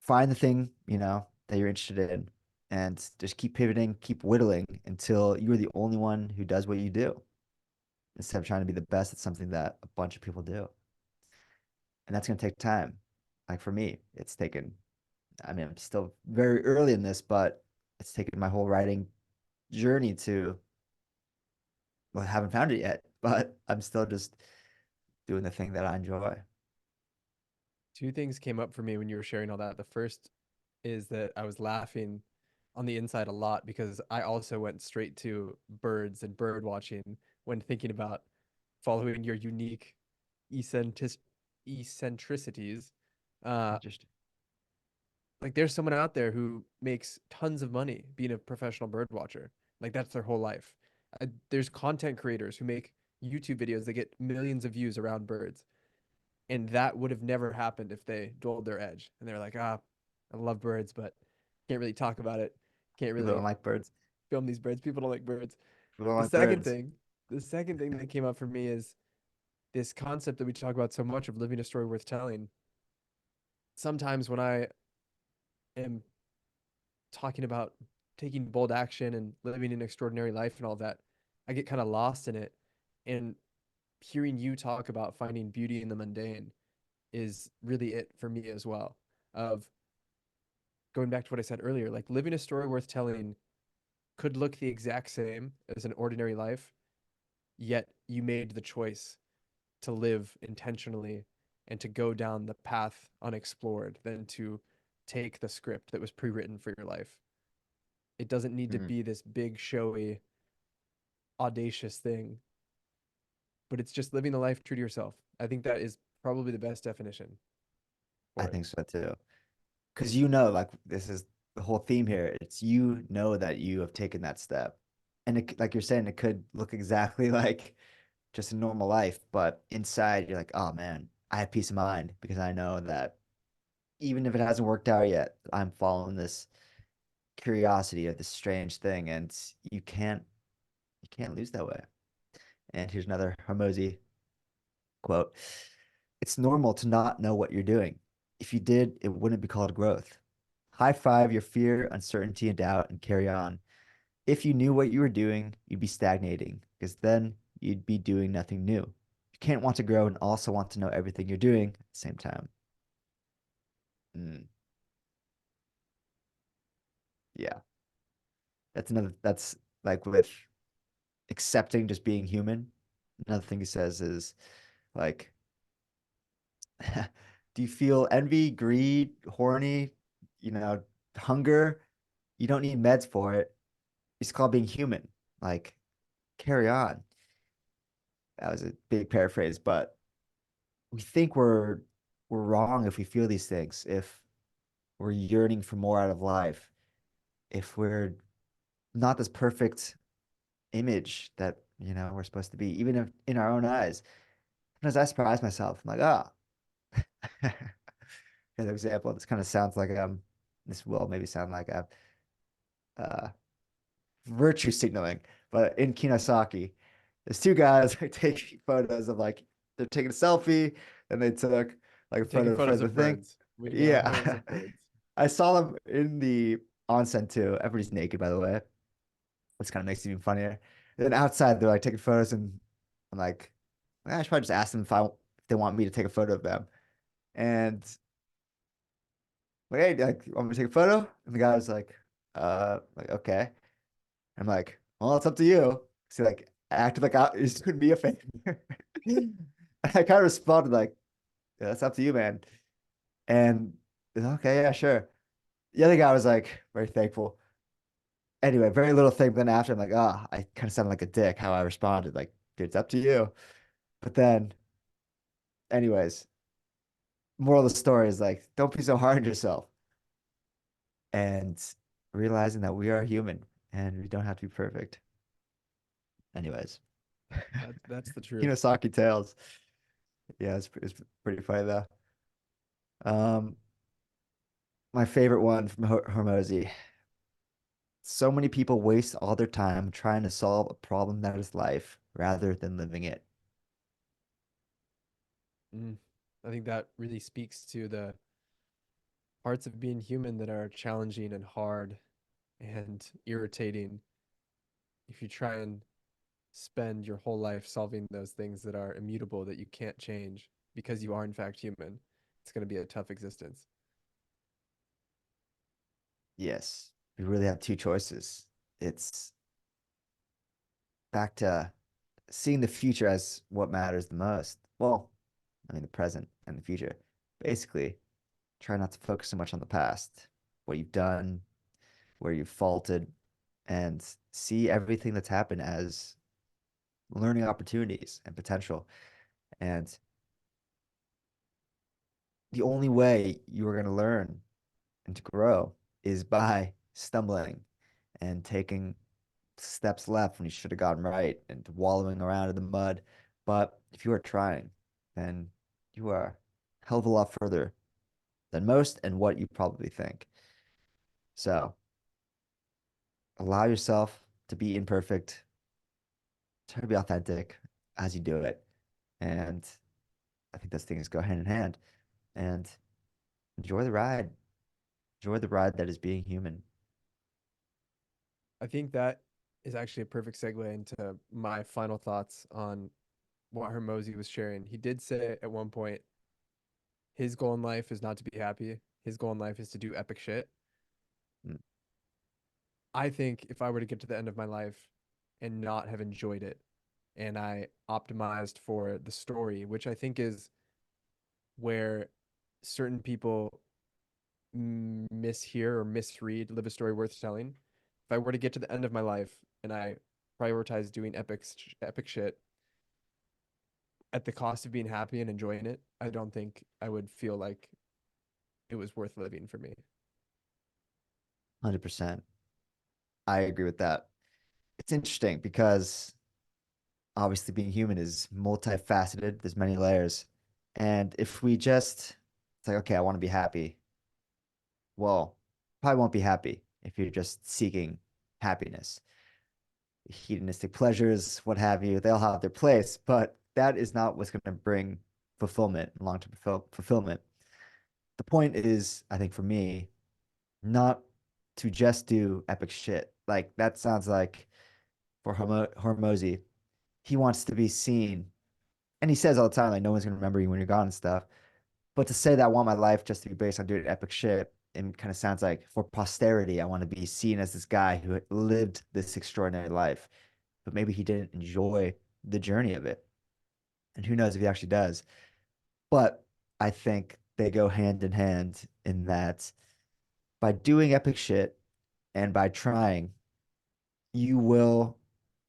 Find the thing, that you're interested in and just keep pivoting, keep whittling until you're the only one who does what you do instead of trying to be the best at something that a bunch of people do. And that's going to take time. Like for me, I mean, I'm still very early in this, but it's taken my whole writing journey to, well, I haven't found it yet, but I'm still just doing the thing that I enjoy. Two things came up for me when you were sharing all that. The first is that I was laughing on the inside a lot because I also went straight to birds and bird watching when thinking about following your unique eccentric eccentricities. Uh, Interesting. like there's someone out there who makes tons of money being a professional bird watcher. Like that's their whole life. There's content creators who make YouTube videos that get millions of views around birds, and that would have never happened if they dulled their edge. And they're like, I love birds, but can't really talk about it. Can't People really don't like birds. film these birds. People don't like birds. People don't The like second birds. thing, the second thing that came up for me is this concept that we talk about so much of living a story worth telling. Sometimes when I am talking about taking bold action and living an extraordinary life and all that, I get kind of lost in it. And hearing you talk about finding beauty in the mundane is really it for me as well. Of going back to what I said earlier, like living a story worth telling could look the exact same as an ordinary life, yet you made the choice to live intentionally and to go down the path unexplored than to take the script that was pre-written for your life. It doesn't need to Mm, be this big, showy, audacious thing, but it's just living the life true to yourself. I think that is probably the best definition I for it. think so too. Because like this is the whole theme here. It's that you have taken that step, and like you're saying, it could look exactly like just a normal life, but inside you're like, oh man, I have peace of mind because I know that even if it hasn't worked out yet, I'm following this curiosity of this strange thing, and you can't lose that way. And here's another Hormozi quote: "It's normal to not know what you're doing. If you did, it wouldn't be called growth. High five your fear, uncertainty, and doubt, and carry on. If you knew what you were doing, you'd be stagnating, because then you'd be doing nothing new. You can't want to grow and also want to know everything you're doing at the same time." Mm, yeah. That's like with accepting just being human. Another thing he says is like, do you feel envy, greed, horny, you know, hunger? You don't need meds for it. It's called being human. Like, carry on. That was a big paraphrase, but we think we're wrong if we feel these things, if we're yearning for more out of life, if we're not this perfect image that, we're supposed to be, even if in our own eyes. Sometimes I surprise myself. I'm like, oh, an example. This kind of sounds like this will maybe sound like uh virtue signaling, but in Kinosaki, there's two guys like taking photos of like they're taking a selfie, and they took like a We're taking photo for photos the of thing. birds. We got photos Yeah. of birds. I saw them in the onsen too. Everybody's naked, by the way, which kind of makes it even funnier. And then outside, they're like taking photos, and I'm like, I should probably just ask them if they want me to take a photo of them. And like, hey, like, you want me to take a photo? And the guy was like, okay. I'm like, well, it's up to you. So like acted like he's doing me a favor. I kind of responded like, yeah, that's up to you, man. And okay, yeah, sure. The other guy was like very thankful. Anyway, very little thing. Then after I'm like, I kind of sounded like a dick how I responded. Like, dude, it's up to you. But then, anyways, moral of the story is like, don't be so hard on yourself. And realizing that we are human and we don't have to be perfect. Anyways, That's the truth. Kinosaki Tales. Yeah, it's pretty funny though. Um, my favorite one from Hormozi. So many people waste all their time trying to solve a problem that is life rather than living it. Mm. I think that really speaks to the parts of being human that are challenging and hard and irritating. If you try and spend your whole life solving those things that are immutable that you can't change because you are in fact human, it's going to be a tough existence. Yes, we really have two choices. It's back to seeing the future as what matters the most. Well, I mean, the present and the future. Basically, try not to focus so much on the past, what you've done, where you've faulted, and see everything that's happened as learning opportunities and potential. And the only way you are going to learn and to grow is by stumbling and taking steps left when you should have gotten right and wallowing around in the mud. But if you are trying, then you are a hell of a lot further than most and what you probably think. So allow yourself to be imperfect, try to be authentic as you do it. And I think those things go hand in hand. And enjoy the ride. Enjoy the ride that is being human. I think that is actually a perfect segue into my final thoughts on what Hermosi was sharing. He did say at one point his goal in life is not to be happy. His goal in life is to do epic shit. Mm, I think if I were to get to the end of my life and not have enjoyed it, and I optimized for the story, which I think is where certain people mishear or misread live a story worth telling. If I were to get to the end of my life and I prioritize doing epic shit at the cost of being happy and enjoying it, I don't think I would feel like it was worth living for me. 100%. I agree with that. It's interesting because obviously being human is multifaceted. There's many layers. And if we just, it's like, okay, I want to be happy. Well, probably won't be happy if you're just seeking happiness. Hedonistic pleasures, what have you, they all have their place, but that is not what's going to bring fulfillment, long-term fulfillment. The point is, I think for me, not to just do epic shit. Like that sounds like for Hormozy, he wants to be seen, and he says all the time, like no one's gonna remember you when you're gone and stuff. But to say that I want my life just to be based on doing epic shit, it kind of sounds like for posterity, I want to be seen as this guy who lived this extraordinary life, but maybe he didn't enjoy the journey of it. And who knows if he actually does. But I think they go hand in hand in that by doing epic shit and by trying, you will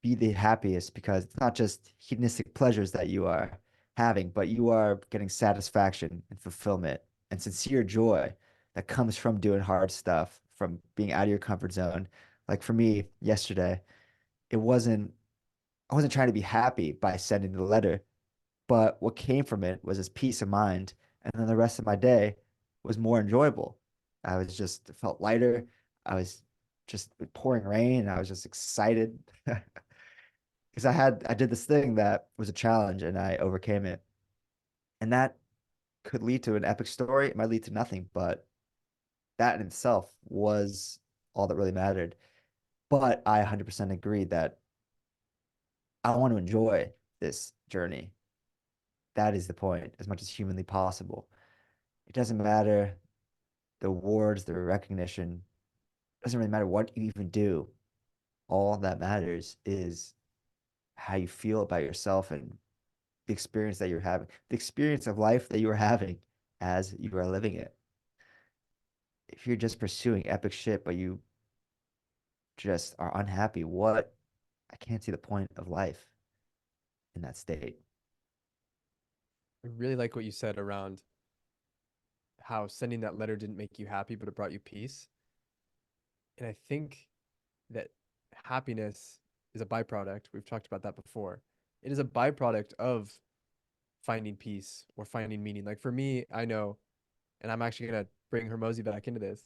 be the happiest because it's not just hedonistic pleasures that you are having, but you are getting satisfaction and fulfillment and sincere joy that comes from doing hard stuff, from being out of your comfort zone. Like for me yesterday, it wasn't, I wasn't trying to be happy by sending the letter, but what came from it was this peace of mind. And then the rest of my day was more enjoyable. I was just felt lighter. I was just pouring rain and I was just excited because I did this thing that was a challenge and I overcame it. And that could lead to an epic story. It might lead to nothing, but that in itself was all that really mattered. But I 100% agree that I want to enjoy this journey. That is the point, as much as humanly possible. It doesn't matter the awards, the recognition. It doesn't really matter what you even do. All that matters is how you feel about yourself and the experience that you're having, the experience of life that you are having as you are living it. If you're just pursuing epic shit, but you just are unhappy, what? I can't see the point of life in that state. I really like what you said around how sending that letter didn't make you happy, but it brought you peace. And I think that happiness is a byproduct. We've talked about that before. It is a byproduct of finding peace or finding meaning. Like for me, I know, and I'm actually going to bring Hermosi back into this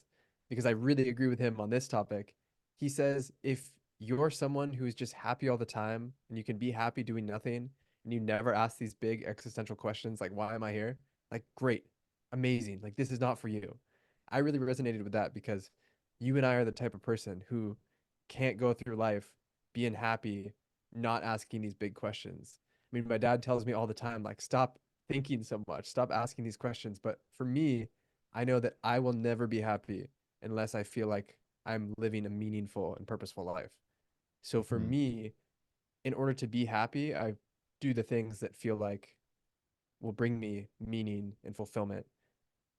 because I really agree with him on this topic. He says if you're someone who's just happy all the time and you can be happy doing nothing and you never ask these big existential questions like, why am I here? Like, great, amazing. Like, this is not for you. I really resonated with that because you and I are the type of person who can't go through life being happy, not asking these big questions. I mean, my dad tells me all the time, like, stop thinking so much, stop asking these questions. But for me, I know that I will never be happy unless I feel like I'm living a meaningful and purposeful life. So for Hmm. me, in order to be happy, I do the things that feel like will bring me meaning and fulfillment.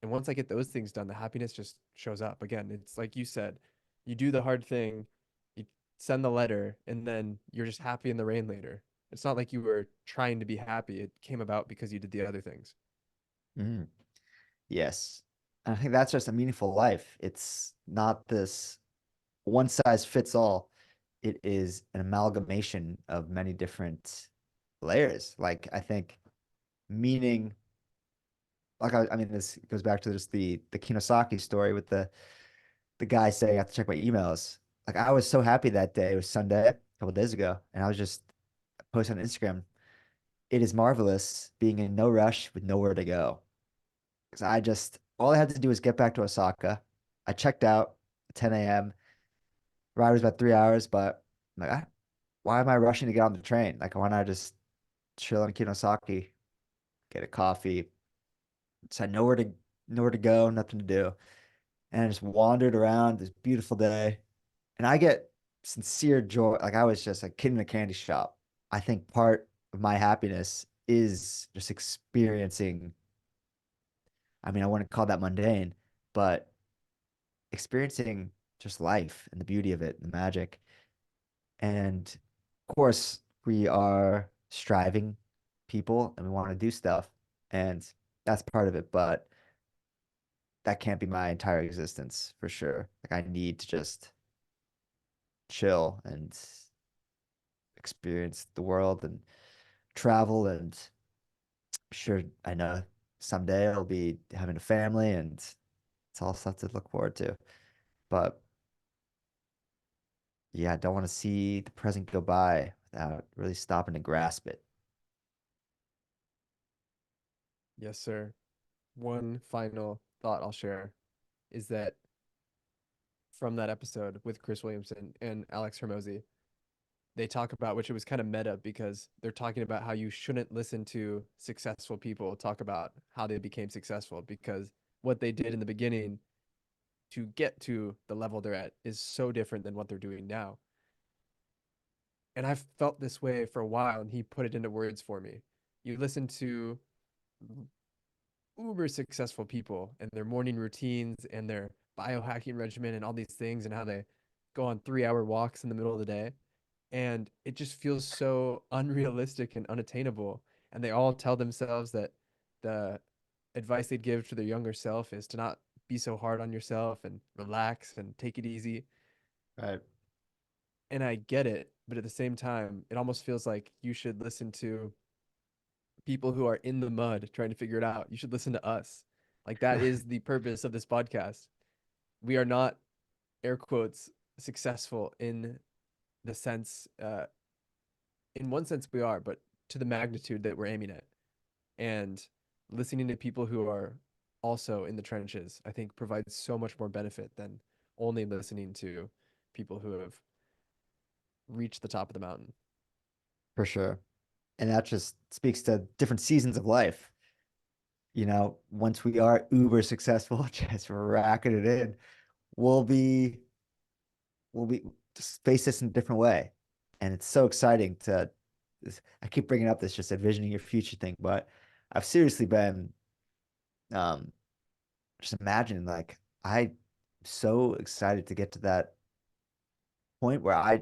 And once I get those things done, the happiness just shows up. Again, it's like you said, you do the hard thing, you send the letter, and then you're just happy in the rain later. It's not like you were trying to be happy. It came about because you did the other things. Mm, yes. And I think that's just a meaningful life. It's not this one size fits all. It is an amalgamation of many different layers. Like I think meaning, like I mean, this goes back to just the Kinosaki story with the guy saying I have to check my emails. Like I was so happy that day. It was Sunday, a couple of days ago, and I was just posting on Instagram. It is marvelous being in no rush with nowhere to go. Because I just all I had to do was get back to Osaka. I checked out at 10 a.m. Ride was about 3 hours, but I'm like, why am I rushing to get on the train? Like, why not just chill in Kinosaki, get a coffee? So I had nowhere to go, nothing to do. And I just wandered around this beautiful day. And I get sincere joy. Like I was just a kid in a candy shop. I think part of my happiness is just experiencing, I mean, I wouldn't call that mundane, but experiencing just life and the beauty of it, the magic. And of course, we are striving people and we want to do stuff. And that's part of it. But that can't be my entire existence for sure. Like I need to just chill and experience the world and travel. And sure, I know someday I'll be having a family and it's all stuff to look forward to. But yeah, I don't want to see the present go by without really stopping to grasp it. Yes, sir. One final thought I'll share is that from that episode with Chris Williamson and Alex Hormozi, they talk about, which it was kind of meta because they're talking about how you shouldn't listen to successful people talk about how they became successful because what they did in the beginning to get to the level they're at is so different than what they're doing now. And I've felt this way for a while, and he put it into words for me. You listen to uber successful people and their morning routines and their biohacking regimen and all these things and how they go on 3 hour walks in the middle of the day. And it just feels so unrealistic and unattainable. And they all tell themselves that the advice they'd give to their younger self is to not be so hard on yourself and relax and take it easy. Right. And I get it, but at the same time, it almost feels like you should listen to people who are in the mud trying to figure it out. You should listen to us. Like that is the purpose of this podcast. We are not air quotes successful in the sense in one sense we are, but to the magnitude that we're aiming at. And listening to people who are also in the trenches, I think provides so much more benefit than only listening to people who have reached the top of the mountain. For sure. And that just speaks to different seasons of life. Once we are uber successful, just racking it in, we'll be we'll be just face this in a different way. And it's so exciting to I keep bringing up this just envisioning your future thing, but I've seriously been um just imagining like I'm so excited to get to that point where I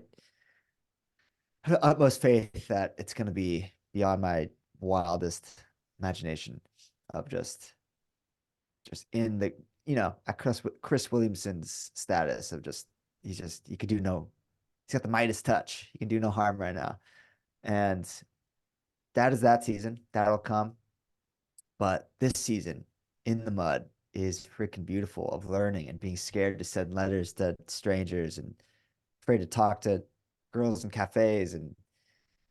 have the utmost faith that it's going to be beyond my wildest imagination of just in the at Chris Williamson's status of just he could do no he's got the Midas touch. He can do no harm right now. And that is that season. That'll come. But this season in the mud is freaking beautiful of learning and being scared to send letters to strangers and afraid to talk to girls in cafes and,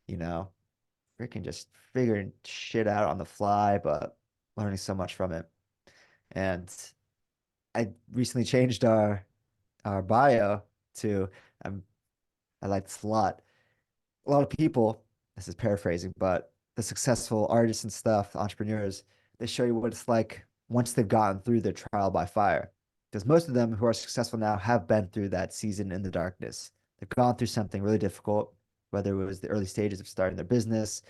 you know, freaking just figuring shit out on the fly, but learning so much from it. And I recently changed our bio to um, I like this a lot of people, this is paraphrasing, but the successful artists and stuff, the entrepreneurs, they show you what it's like once they've gotten through their trial by fire. Because most of them who are successful now have been through that season in the darkness. They've gone through something really difficult, whether it was the early stages of starting their business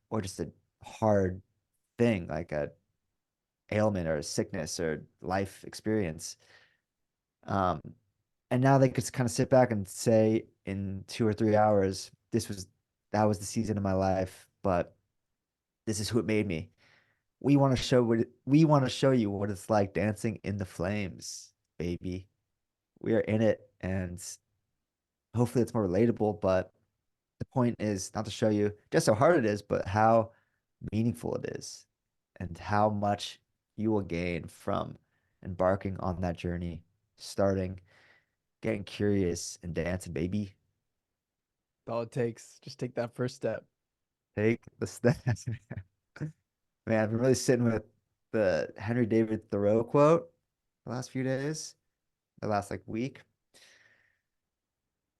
or just a hard thing like a ailment or a sickness or life experience. Um, and now they could kind of sit back and say in 2 or 3 hours, that was the season of my life, but this is who it made me. We want to show you what it's like dancing in the flames, baby. We are in it, and hopefully it's more relatable. But the point is not to show you just how hard it is, but how meaningful it is, and how much you will gain from embarking on that journey, starting, getting curious, and dancing, baby. All it takes, just take that first step. Take the steps. Man, I've been really sitting with the Henry David Thoreau quote the last few days, the last like week.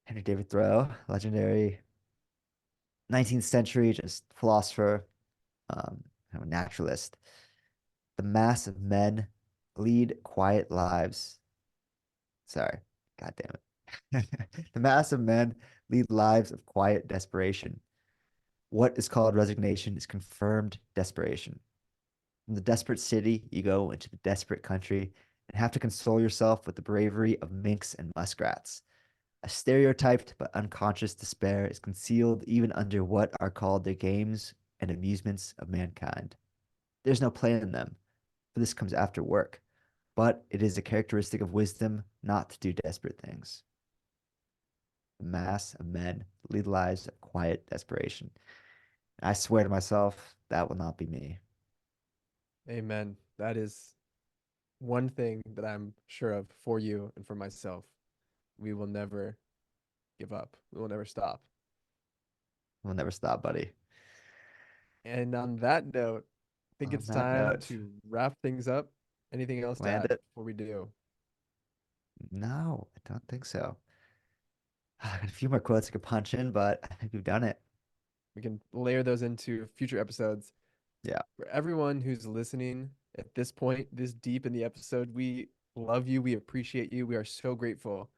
Henry David Thoreau, legendary 19th century just philosopher, naturalist. The mass of men lead quiet lives. Sorry, God damn it. The mass of men lead lives of quiet desperation. What is called resignation is confirmed desperation. From the desperate city, you go into the desperate country and have to console yourself with the bravery of minks and muskrats. A stereotyped but unconscious despair is concealed even under what are called the games and amusements of mankind. There's no play in them, for this comes after work, but it is a characteristic of wisdom not to do desperate things. The mass of men lead lives of quiet desperation. I swear to myself, that will not be me. Amen. That is one thing that I'm sure of for you and for myself. We will never give up. We will never stop. We'll never stop, buddy. And on that note, I think On it's that time note, to wrap things up. Anything else to land add it. before we do? No, I don't think so. A few more quotes I could punch in, but I think we've done it. We can layer those into future episodes. Yeah, For everyone who's listening at this point, this deep in the episode, we love you. We appreciate you. We are so grateful.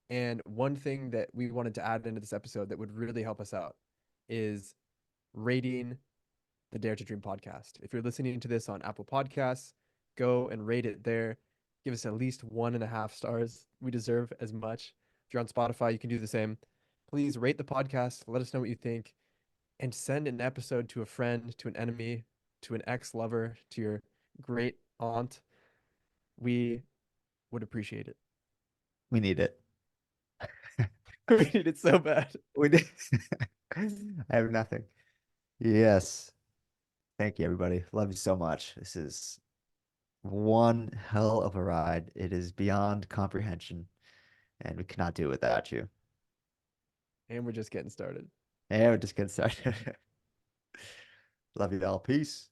And one thing that we wanted to add into this episode that would really help us out is rating the Dare to Dream podcast. If you're listening to this on Apple Podcasts, go and rate it there. Give us at least 1.5 stars. We deserve as much. If you're on Spotify, you can do the same. Please rate the podcast. Let us know what you think and send an episode to a friend, to an enemy, to an ex lover, to your great aunt. We would appreciate it. we need it. We need it so bad. We need. I have nothing. Yes. Thank you, everybody. Love you so much. This is one hell of a ride. It is beyond comprehension, and we cannot do it without you. And we're just getting started. And we're just getting started. Love you all. Peace.